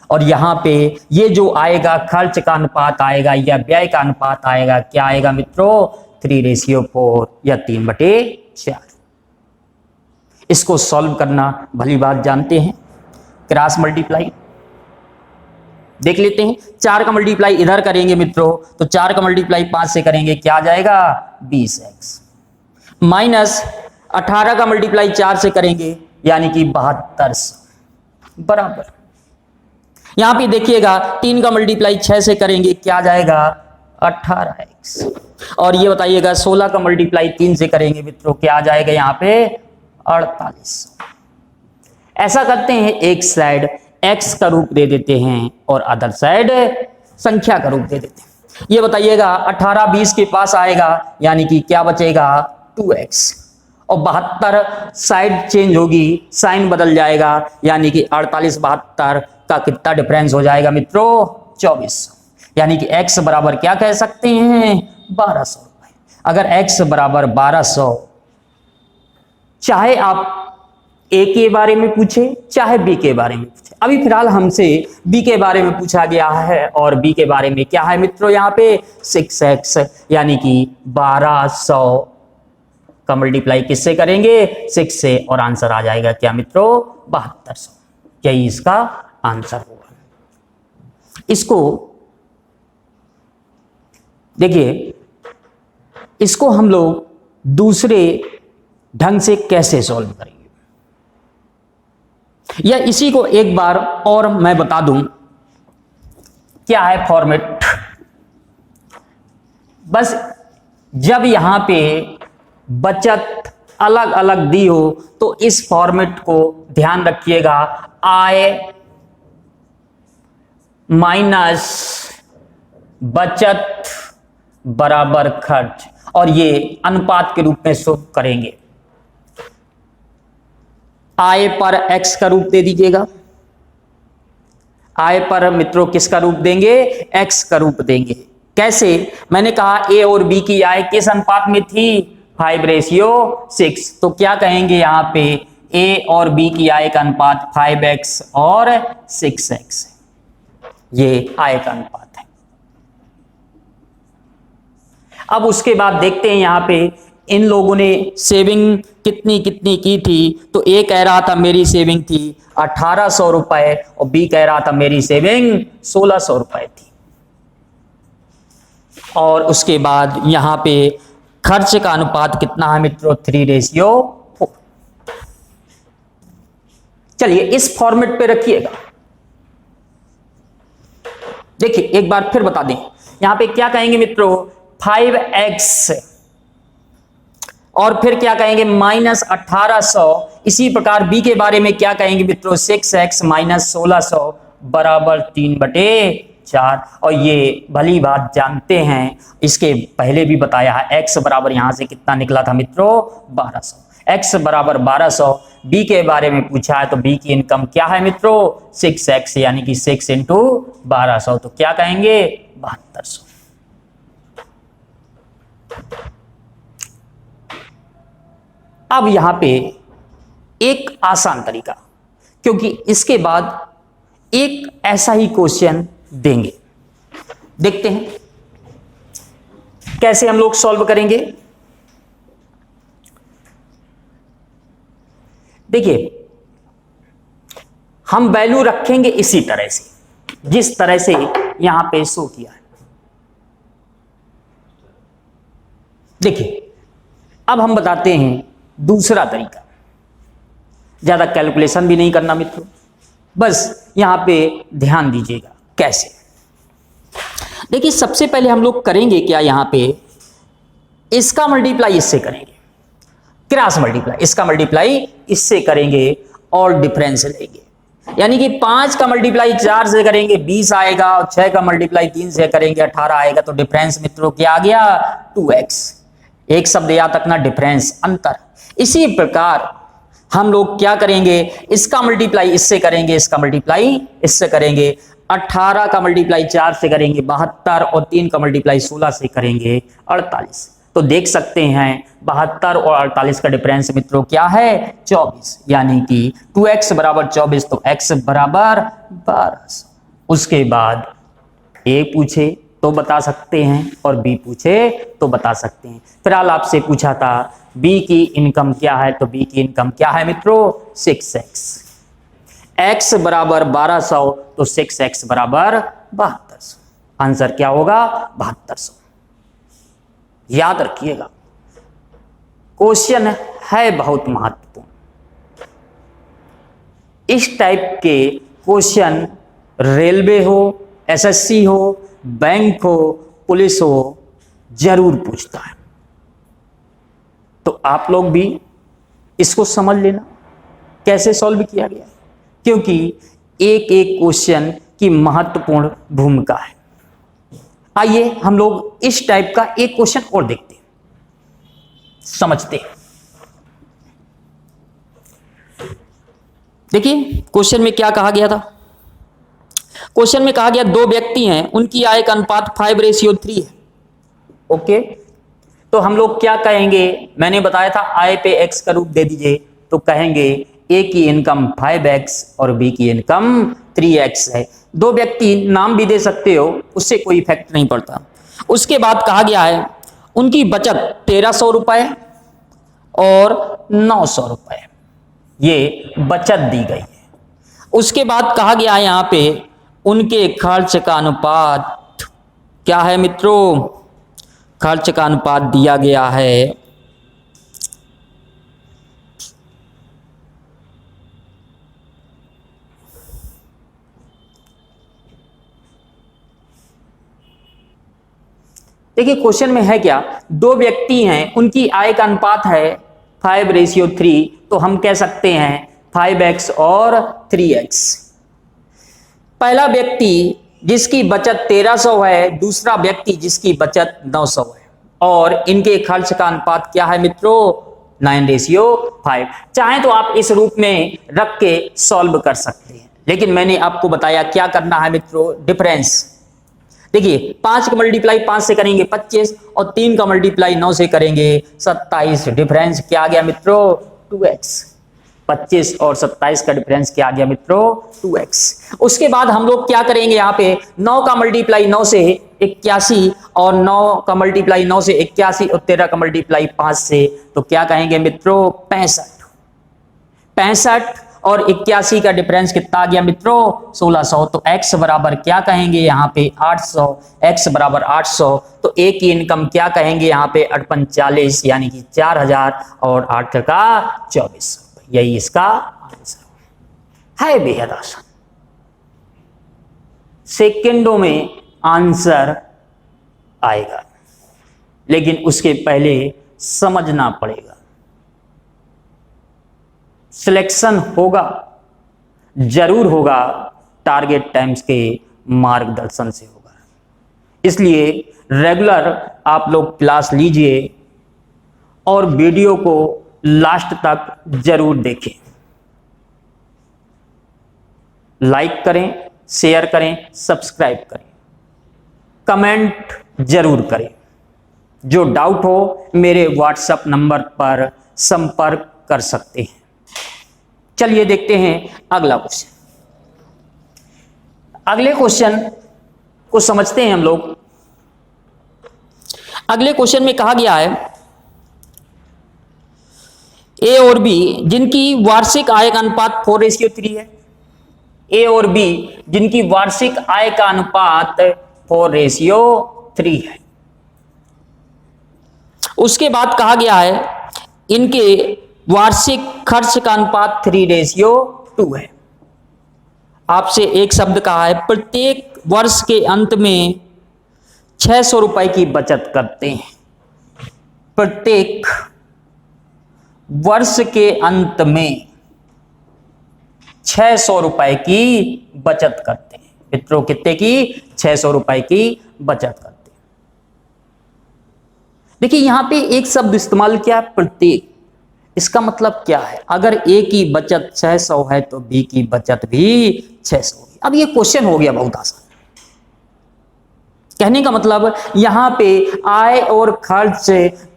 और यहाँ पे ये जो आएगा खर्च का अनुपात आएगा या व्यय का अनुपात आएगा, क्या आएगा मित्रों, 3:4 या 3/4। इसको सॉल्व करना भली बात जानते हैं। क्रॉस मल्टीप्लाई देख लेते हैं। 4 का मल्टीप्लाई इधर करेंगे मित्रों, तो 4 का मल्टीप्लाई 5 से करेंगे, क्या आ जाएगा 20x, माइनस 18 का मल्टीप्लाई 4 से करेंगे यानी कि 7200 बराबर। यहां पे देखिएगा 3 का मल्टीप्लाई 6 से करेंगे, क्या आ जाएगा 18x। और ये बताइएगा 16 का मल्टीप्लाई 3 से करेंगे मित्रों, क्या आ जाएगा यहाँ पे 4800। ऐसा करते हैं, एक साइड x का रूप दे देते हैं और अदर साइड संख्या का रूप दे देते हैं। ये बताइएगा 18 20 के पास आएगा यानी कि क्या बचेगा 2x और 72 साइड चेंज होगी, साइन बदल जाएगा यानी कि 48 72 का कितना डिफरेंस हो जाएगा मित्रों 2400। यानी कि x बराबर क्या कह सकते हैं 1200 रुपए। अगर x बराबर 1200, चाहे आप ए के बारे में पूछे चाहे बी के बारे में पूछे, अभी फिलहाल हमसे बी के बारे में पूछा गया है और बी के बारे में क्या है मित्रों यहाँ पे 6x यानी कि 1200 का मल्टीप्लाई किससे करेंगे 6 से और आंसर आ जाएगा क्या मित्रों 7200। यही इसका आंसर होगा। इसको देखिए, इसको हम लोग दूसरे ढंग से कैसे सॉल्व करेंगे, या इसी को एक बार और मैं बता दूं क्या है फॉर्मेट। बस जब यहां पे बचत अलग अलग दी हो तो इस फॉर्मेट को ध्यान रखिएगा, आय माइनस बचत बराबर खर्च, और ये अनुपात के रूप में शुरू करेंगे। आय पर x का रूप दे दीजिएगा। आय पर मित्रों किसका रूप देंगे x का रूप देंगे। कैसे, मैंने कहा a और b की आय किस अनुपात में थी 5:6, तो क्या कहेंगे यहां पे a और b की आय का अनुपात 5x और 6x, ये आय का अनुपात है। अब उसके बाद देखते हैं यहां पे इन लोगों ने सेविंग कितनी कितनी की थी, तो ए कह रहा था मेरी सेविंग थी 1800 रुपए और बी कह रहा था मेरी सेविंग 1600 रुपए थी। और उसके बाद यहां पे खर्च का अनुपात कितना है मित्रों 3:4। चलिए इस फॉर्मेट पे रखिएगा। देखिए एक बार फिर बता दें, यहां पे क्या कहेंगे मित्रों 5x और फिर क्या कहेंगे माइनस 1800। इसी प्रकार बी के बारे में क्या कहेंगे मित्रों 6x माइनस 1600 बराबर 3/4। और ये भली बात जानते हैं, इसके पहले भी बताया है, x बराबर यहां से कितना निकला था मित्रों 1200। x बराबर 1200। बी के बारे में पूछा है तो बी की इनकम क्या है मित्रों 6x यानी कि 6 × 1200, तो क्या कहेंगे 7200। अब यहां पे एक आसान तरीका, क्योंकि इसके बाद एक ऐसा ही क्वेश्चन देंगे, देखते हैं कैसे हम लोग सॉल्व करेंगे। देखिए हम वैल्यू रखेंगे इसी तरह से जिस तरह से यहां पे शो किया है। देखिए अब हम बताते हैं दूसरा तरीका, ज्यादा कैलकुलेशन भी नहीं करना मित्रों, बस यहां पे ध्यान दीजिएगा। कैसे? देखिए सबसे पहले हम लोग करेंगे क्या, यहां पे इसका मल्टीप्लाई इससे करेंगे, क्रॉस मल्टीप्लाई, इसका मल्टीप्लाई इससे करेंगे और डिफरेंस लेंगे। यानी कि 5 का मल्टीप्लाई 4 से करेंगे 20 आएगा, और 6 का मल्टीप्लाई 3 से करेंगे 18 आएगा। तो डिफरेंस मित्रों क्या आ गया? 2x। एक शब्द याद रखना, डिफरेंस, अंतर। इसी प्रकार हम लोग क्या करेंगे, इसका मल्टीप्लाई इससे करेंगे, इसका मल्टीप्लाई इससे करेंगे। 18 का मल्टीप्लाई 4 से करेंगे 72, और 3 का मल्टीप्लाई 16 से करेंगे 48। तो देख सकते हैं 72 और 48 का डिफरेंस मित्रों क्या है? 24। यानी कि 2x बराबर 24, तो x बराबर 1200। उसके बाद a पूछे तो बता सकते हैं और b पूछे तो बता सकते हैं। फिलहाल आपसे पूछा था b की इनकम क्या है, तो b की इनकम क्या है मित्रों? 6x। x बराबर 1200, तो 6x बराबर 7200। आंसर क्या होगा? 7200। याद रखिएगा, क्वेश्चन है बहुत महत्वपूर्ण। इस टाइप के क्वेश्चन रेलवे हो, एसएससी हो, बैंक हो, पुलिस हो, जरूर पूछता है। तो आप लोग भी इसको समझ लेना कैसे सॉल्व किया गया, क्योंकि एक एक क्वेश्चन की महत्वपूर्ण भूमिका है। आइए हम लोग इस टाइप का एक क्वेश्चन और देखते हैं, समझते हैं। देखिए क्वेश्चन में क्या कहा गया था। क्वेश्चन में कहा गया 2 व्यक्ति हैं, उनकी आय का अनुपात 5:3 है। ओके, तो हम लोग क्या कहेंगे? मैंने बताया था आय पे x का रूप दे दीजिए, तो कहेंगे a की इनकम 5x और b की इनकम 3x है। 2 व्यक्ति नाम भी दे सकते हो, उससे कोई इफेक्ट नहीं पड़ता। उसके बाद कहा गया है उनकी बचत 1300 रुपए और 900 रुपए, ये बचत दी गई है। उसके बाद कहा गया है यहां पे उनके खर्च का अनुपात क्या है मित्रों? खर्च का अनुपात दिया गया है देखिए क्वेश्चन में है क्या, 2 व्यक्ति हैं, उनकी आय का अनुपात है 5:3, तो हम कह सकते हैं 5x और 3x। पहला व्यक्ति जिसकी बचत 1300 है, दूसरा व्यक्ति जिसकी बचत 900 है, और इनके खर्च का अनुपात क्या है मित्रों? 9:5। चाहे तो आप इस रूप में रख के सॉल्व कर सकते हैं, लेकिन मैंने आपको बताया क्या करना है मित्रों, डिफरेंस। देखिए 5 का मल्टीप्लाई 5 से करेंगे 25, और 3 का मल्टीप्लाई 9 से करेंगे 27। डिफरेंस क्या आ गया मित्रों? 2x। 25 और 27 का डिफरेंस क्या आ गया मित्रों? 2x। उसके बाद हम लोग क्या करेंगे, यहाँ पे 9 का मल्टीप्लाई 9 से 81, और 9 का मल्टीप्लाई 9 से 81, और 13 का मल्टीप्लाई 5 से, तो क्या कहेंगे मित्रों? 65। 65 और 81 का डिफरेंस कितना आ गया मित्रों? 1600। तो x बराबर क्या कहेंगे यहाँ पे? 800। x बराबर 800, तो a की इनकम क्या कहेंगे यहाँ पे? 48, यानी कि 4000, और 8 का 24। यही इसका आंसर है। बेहद आसान, सेकेंडों में आंसर आएगा, लेकिन उसके पहले समझना पड़ेगा। सिलेक्शन होगा, जरूर होगा, टारगेट टाइम्स के मार्गदर्शन से होगा। इसलिए रेगुलर आप लोग क्लास लीजिए और वीडियो को लास्ट तक जरूर देखें। लाइक करें, शेयर करें, सब्सक्राइब करें, कमेंट जरूर करें। जो डाउट हो मेरे व्हाट्सएप नंबर पर संपर्क कर सकते हैं। चलिए देखते हैं अगला क्वेश्चन। अगले क्वेश्चन को समझते हैं हम लोग। अगले क्वेश्चन में कहा गया है ए और बी जिनकी वार्षिक आय का अनुपात 4:3 है। ए और बी जिनकी वार्षिक आय का अनुपात 4:3 है। उसके बाद कहा गया है इनके वार्षिक खर्च का अनुपात 3:2 है। आपसे एक शब्द कहा है प्रत्येक वर्ष के अंत में 600 रुपए की बचत करते हैं। प्रत्येक वर्ष के अंत में 600 रुपए की बचत करते हैं। मित्रों कितने की? 600 रुपए की बचत करते हैं। देखिए यहां पे एक शब्द इस्तेमाल किया प्रत्येक। इसका मतलब क्या है? अगर ए की बचत 600 है तो बी की बचत भी 600 होगी। अब ये क्वेश्चन हो गया बहुत आसान। कहने का मतलब यहां पे आय और खर्च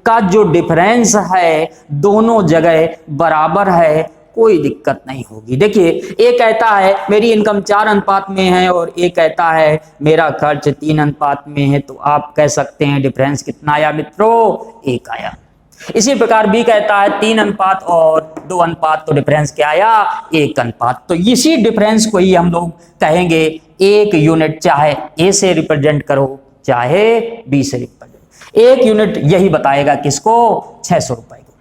का जो डिफरेंस है दोनों जगह बराबर है, कोई दिक्कत नहीं होगी। देखिए ए कहता है मेरी इनकम 4 अनुपात में है और ए कहता है मेरा खर्च 3 अनुपात में है, तो आप कह सकते हैं डिफरेंस कितना आया मित्रों? 1 आया। इसी प्रकार बी कहता है 3 अनुपात और 2 अनुपात, तो डिफरेंस क्या आया? 1 अनुपात। तो इसी डिफरेंस को ही हम लोग कहेंगे 1 यूनिट, चाहे ए से रिप्रेजेंट करो चाहे बी से रिप्रेजेंट। 1 यूनिट यही बताएगा किसको? 600 रुपए को।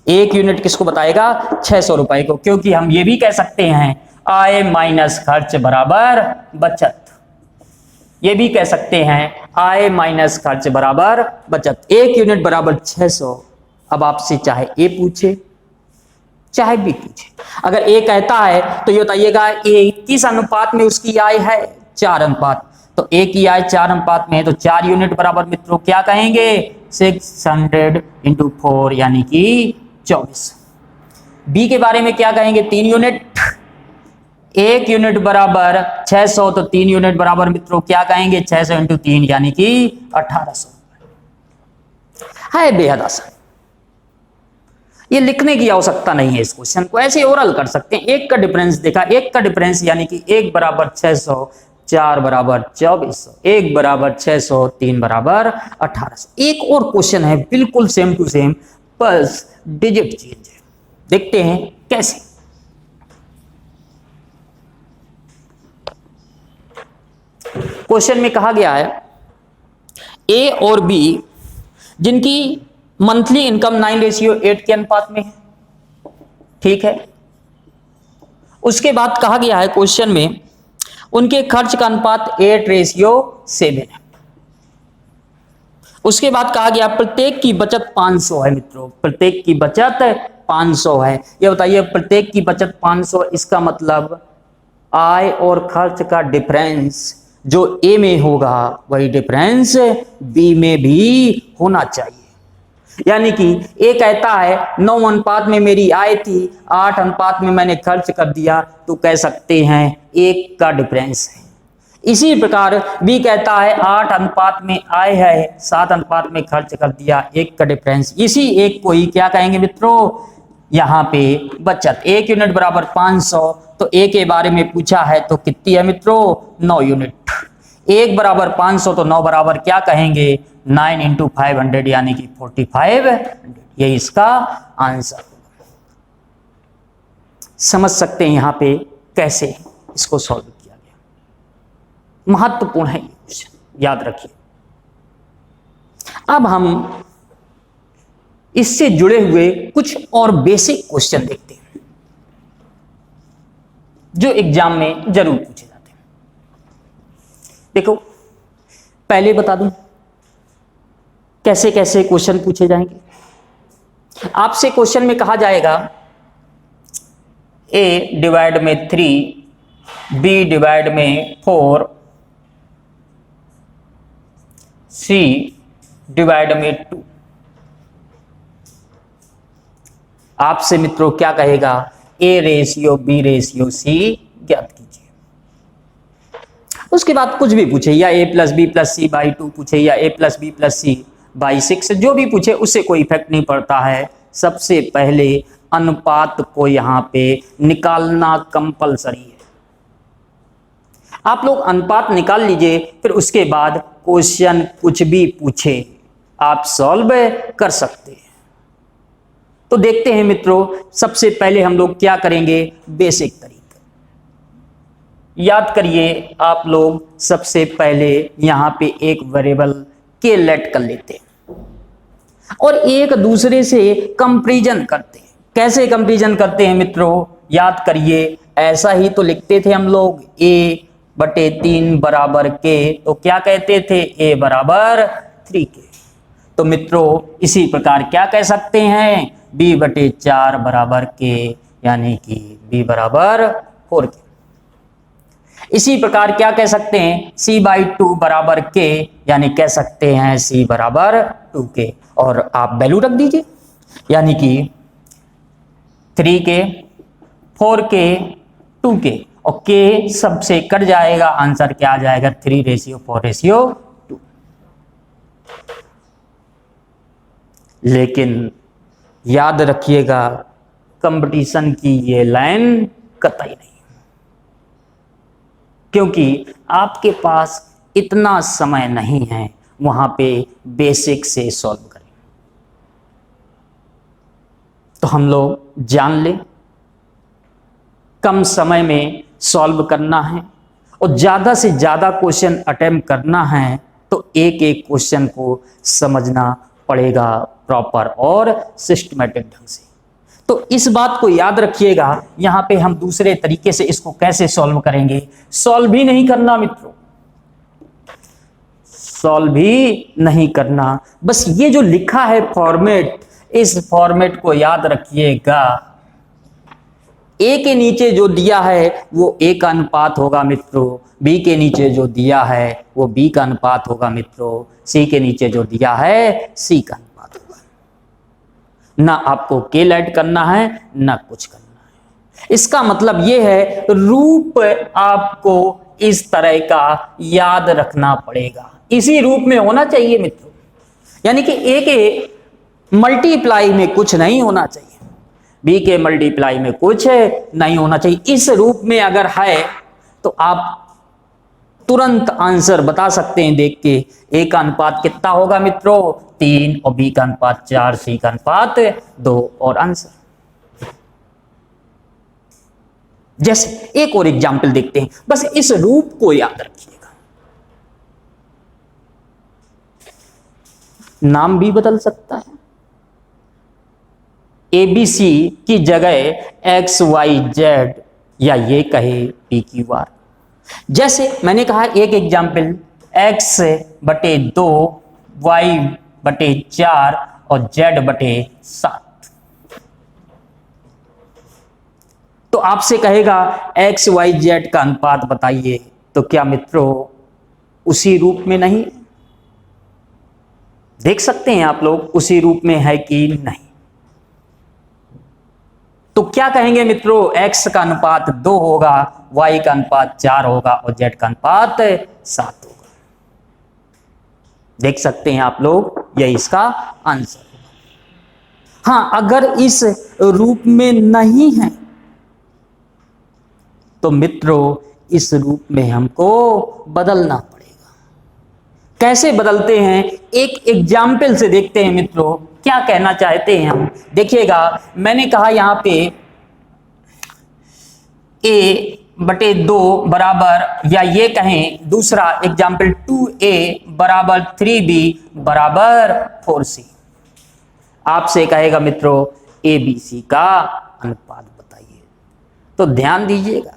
1 यूनिट किसको बताएगा? 600 रुपए को। क्योंकि हम ये भी कह सकते हैं आय माइनस खर्च बराबर बचत। ये भी कह सकते हैं आय माइनस खर्च बराबर बचत। 1 यूनिट बराबर 600। अब आपसे चाहे ए पूछे चाहे बी पूछे, अगर ए कहता है तो ये बताइएगा ए किस अनुपात में उसकी आय है? 4 अनुपात। तो ए की आय 4 अनुपात में है, तो 4 यूनिट बराबर मित्रों क्या कहेंगे? 600 इंटू 4 यानी कि 24। बी के बारे में क्या कहेंगे? 3 यूनिट। 1 यूनिट बराबर 600, तो 3 यूनिट बराबर मित्रों क्या कहेंगे? 600 इंटू 3 यानी कि 1800। है बेहद आसान, ये लिखने की आवश्यकता नहीं है। इस क्वेश्चन को ऐसे ओरल कर सकते हैं। 1 का डिफरेंस देखा, 1 का डिफरेंस यानी कि 1 बराबर 600, 4 बराबर 2400, 1 बराबर 600, 3 बराबर 1800। एक और क्वेश्चन है बिल्कुल सेम टू सेम, बस डिजिट चेंज है। देखते हैं कैसे। क्वेश्चन में कहा गया है ए और बी जिनकी मंथली इनकम 9:8 के अनुपात में है, ठीक है। उसके बाद कहा गया है क्वेश्चन में उनके खर्च का अनुपात 8:7 है। उसके बाद कहा गया प्रत्येक की बचत 500 है। मित्रों प्रत्येक की बचत 500 है। ये बताइए प्रत्येक की बचत 500, इसका मतलब आय और खर्च का डिफरेंस जो ए में होगा वही डिफरेंस बी में भी होना चाहिए। यानी कि ए कहता है 9 अनुपात में मेरी आय थी, 8 अनुपात में मैंने खर्च कर दिया, तो कह सकते हैं 1 का डिफरेंस है। इसी प्रकार बी कहता है 8 अनुपात में आय है, 7 अनुपात में खर्च कर दिया, 1 का डिफरेंस। इसी 1 को ही क्या कहेंगे मित्रों? यहाँ पे बचत। 1 यूनिट बराबर 500, तो ए के बारे में पूछा है तो कितनी है मित्रों? 9 यूनिट। 1 बराबर 500, तो 9 बराबर क्या कहेंगे? 9 इंटू 500 यानी कि 4500। ये इसका आंसर। समझ सकते हैं यहाँ पे कैसे इसको सॉल्व किया गया। महत्वपूर्ण है ये क्वेश्चन, याद रखिए। अब हम इससे जुड़े हुए कुछ और बेसिक क्वेश्चन देखते हैं जो एग्जाम में जरूर पूछे जाते हैं। देखो पहले बता दूं कैसे कैसे क्वेश्चन पूछे जाएंगे। आपसे क्वेश्चन में कहा जाएगा a डिवाइड में 3, b डिवाइड में 4, c डिवाइड में 2। आपसे मित्रों क्या कहेगा? a ratio b ratio c ज्ञात कीजिए। उसके बाद कुछ भी पूछे, या a plus B plus C by 2 पूछे, या a plus B plus C by 6, जो भी पूछे उससे कोई इफेक्ट नहीं पड़ता है। सबसे पहले अनुपात को यहां पे निकालना कंपलसरी है। आप लोग अनुपात निकाल लीजिए, फिर उसके बाद क्वेश्चन कुछ भी पूछे आप सॉल्व कर सकते हैं। तो देखते हैं मित्रों, सबसे पहले हम लोग क्या करेंगे? बेसिक तरीका याद करिए आप लोग। सबसे पहले यहां पे एक वेरिएबल के लेट कर लेते हैं। और एक दूसरे से कंपैरिजन करते हैं। कैसे कंपैरिजन करते हैं मित्रों, याद करिए, ऐसा ही तो लिखते थे हम लोग, a/3 बराबर के, तो क्या कहते थे, a बराबर 3k। तो मित्रों इसी प्रकार क्या कह सकते हैं, b/4 बराबर के, यानी कि b बराबर 4k। इसी प्रकार क्या कह सकते हैं, c/2 बराबर के, यानी कह सकते हैं c बराबर 2k। और आप वैल्यू रख दीजिए, यानी कि 3k, 4k, 2k, और k सबसे कट जाएगा, आंसर क्या आ जाएगा, 3:4:2। लेकिन याद रखिएगा, कंपटीशन की ये लाइन कतई नहीं, क्योंकि आपके पास इतना समय नहीं है वहां पे बेसिक से सॉल्व करें। तो हम लोग जान ले, कम समय में सॉल्व करना है और ज्यादा से ज्यादा क्वेश्चन अटेम्प्ट करना है, तो एक एक क्वेश्चन को समझना पड़ेगा प्रॉपर और सिस्टमैटिक ढंग से। तो इस बात को याद रखिएगा। यहां पे हम दूसरे तरीके से इसको कैसे सॉल्व करेंगे, सॉल्व भी नहीं करना मित्रों, सॉल्व भी नहीं करना, बस ये जो लिखा है फॉर्मेट, इस फॉर्मेट को याद रखिएगा। ए के नीचे जो दिया है वो ए का अनुपात होगा मित्रों, बी के नीचे जो दिया है वो बी का अनुपात होगा मित्रों, सी के नीचे जो दिया है सी का अनुपात होगा। ना आपको केल ऐड करना है ना कुछ करना है। इसका मतलब ये है, रूप आपको इस तरह का याद रखना पड़ेगा, इसी रूप में होना चाहिए मित्रों, यानी कि ए के मल्टीप्लाई में कुछ नहीं होना चाहिए, बी के मल्टीप्लाई में कुछ नहीं होना चाहिए। इस रूप में अगर है तो आप तुरंत आंसर बता सकते हैं देख के। ए का अनुपात कितना होगा मित्रों, 3, और बी का अनुपात 4, सी का अनुपात 2, और आंसर। जैसे एक और एग्जाम्पल देखते हैं, बस इस रूप को याद रखिएगा। नाम भी बदल सकता है, ABC की जगह XYZ, या ये कहे PQR। जैसे मैंने कहा एक एग्जाम्पल, X/2, Y/4 और Z/7। तो आपसे कहेगा XYZ का अनुपात बताइए, तो क्या मित्रों उसी रूप में नहीं, देख सकते हैं आप लोग उसी रूप में है कि नहीं। तो क्या कहेंगे मित्रों, x का अनुपात 2 होगा, y का अनुपात 4 होगा और z का अनुपात 7 होगा। देख सकते हैं आप लोग, यही इसका आंसर होगा। हां, अगर इस रूप में नहीं है तो मित्रों इस रूप में हमको बदलना पड़ेगा। कैसे बदलते हैं, एक एग्जाम्पल से देखते हैं मित्रों, क्या कहना चाहते हैं हम। देखिएगा, मैंने कहा यहां पे a/2 बराबर, या ये कहें दूसरा एग्जाम्पल 2a बराबर 3b बराबर 4c। आपसे कहेगा मित्रों ABC का अनुपात बताइए। तो ध्यान दीजिएगा,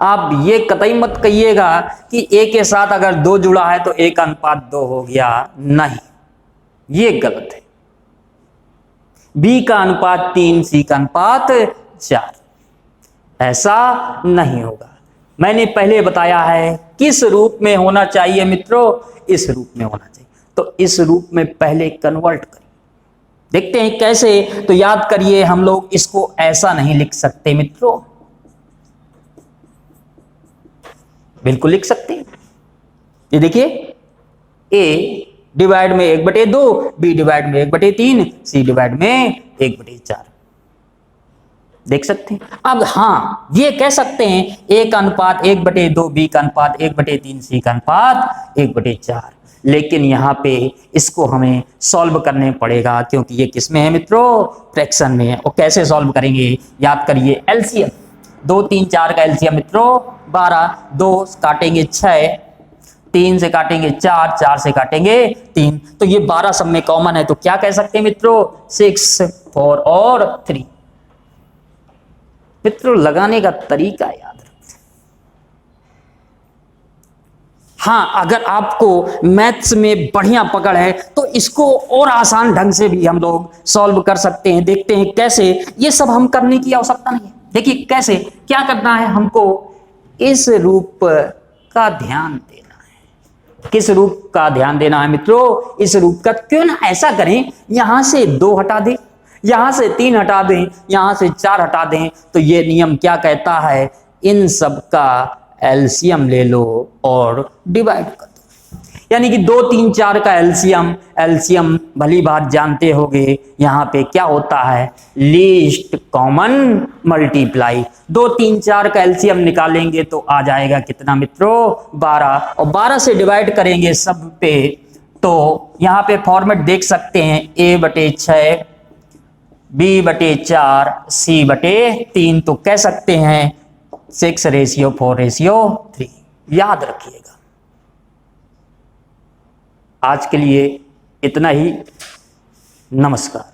आप ये कतई मत कहिएगा कि a के साथ अगर 2 जुड़ा है तो a का अनुपात 2 हो गया, नहीं, ये गलत है। B का अनुपात 3, C का अनुपात 4, ऐसा नहीं होगा। मैंने पहले बताया है किस रूप में होना चाहिए मित्रों, इस रूप में होना चाहिए। तो इस रूप में पहले कन्वर्ट करिए, देखते हैं कैसे। तो याद करिए, हम लोग इसको ऐसा नहीं लिख सकते मित्रों, बिल्कुल लिख सकते हैं। ये देखिए, A डिवाइड में 1/2, B डिवाइड में 1/3, C डिवाइड में 1/4, देख सकते हैं। अब हाँ, ये कह सकते हैं A का अनुपात 1/2, B का अनुपात 1/3, C का अनुपात 1/4, लेकिन यहाँ पे इसको हमें सॉल्व करने पड़ेगा, क्योंकि ये किस में है मित्रों, फ्रैक्शन में है। और कैसे सॉल्व करेंगे, याद करिए, एलसीएम 2, 3, 4 का एलसीएम मित्रों 12, 2 काटेंगे 6, 3 से काटेंगे 4, 4 से काटेंगे 3, तो ये 12 सब में कॉमन है, तो क्या कह सकते हैं मित्रों, 6, 4 और 3। मित्रों लगाने का तरीका याद रखते। हाँ, अगर आपको मैथ्स में बढ़िया पकड़ है तो इसको और आसान ढंग से भी हम लोग सॉल्व कर सकते हैं। देखते हैं कैसे। ये सब हम करने की आवश्यकता नहीं है। देखिए कैसे, क्या करना है, हमको इस रूप का ध्यान देना है। किस रूप का ध्यान देना है मित्रों, इस रूप का। क्यों ना ऐसा करें, यहां से 2 हटा दें, यहां से 3 हटा दें, यहां से 4 हटा दें, तो ये नियम क्या कहता है, इन सब का एलसीएम ले लो और डिवाइड कर दो। यानी कि 2, 3, 4 का एलसीएम भली बात जानते होगे, यहां पे क्या होता है, लीस्ट कॉमन मल्टीप्लाई। 2, 3, 4 का एलसीएम निकालेंगे तो आ जाएगा कितना मित्रों, 12, और 12 से डिवाइड करेंगे सब पे, तो यहां पे फॉर्मेट देख सकते हैं, A/6, B/4, C/3, तो कह सकते हैं 6:4:3। याद रखिएगा। आज के लिए इतना ही। नमस्कार।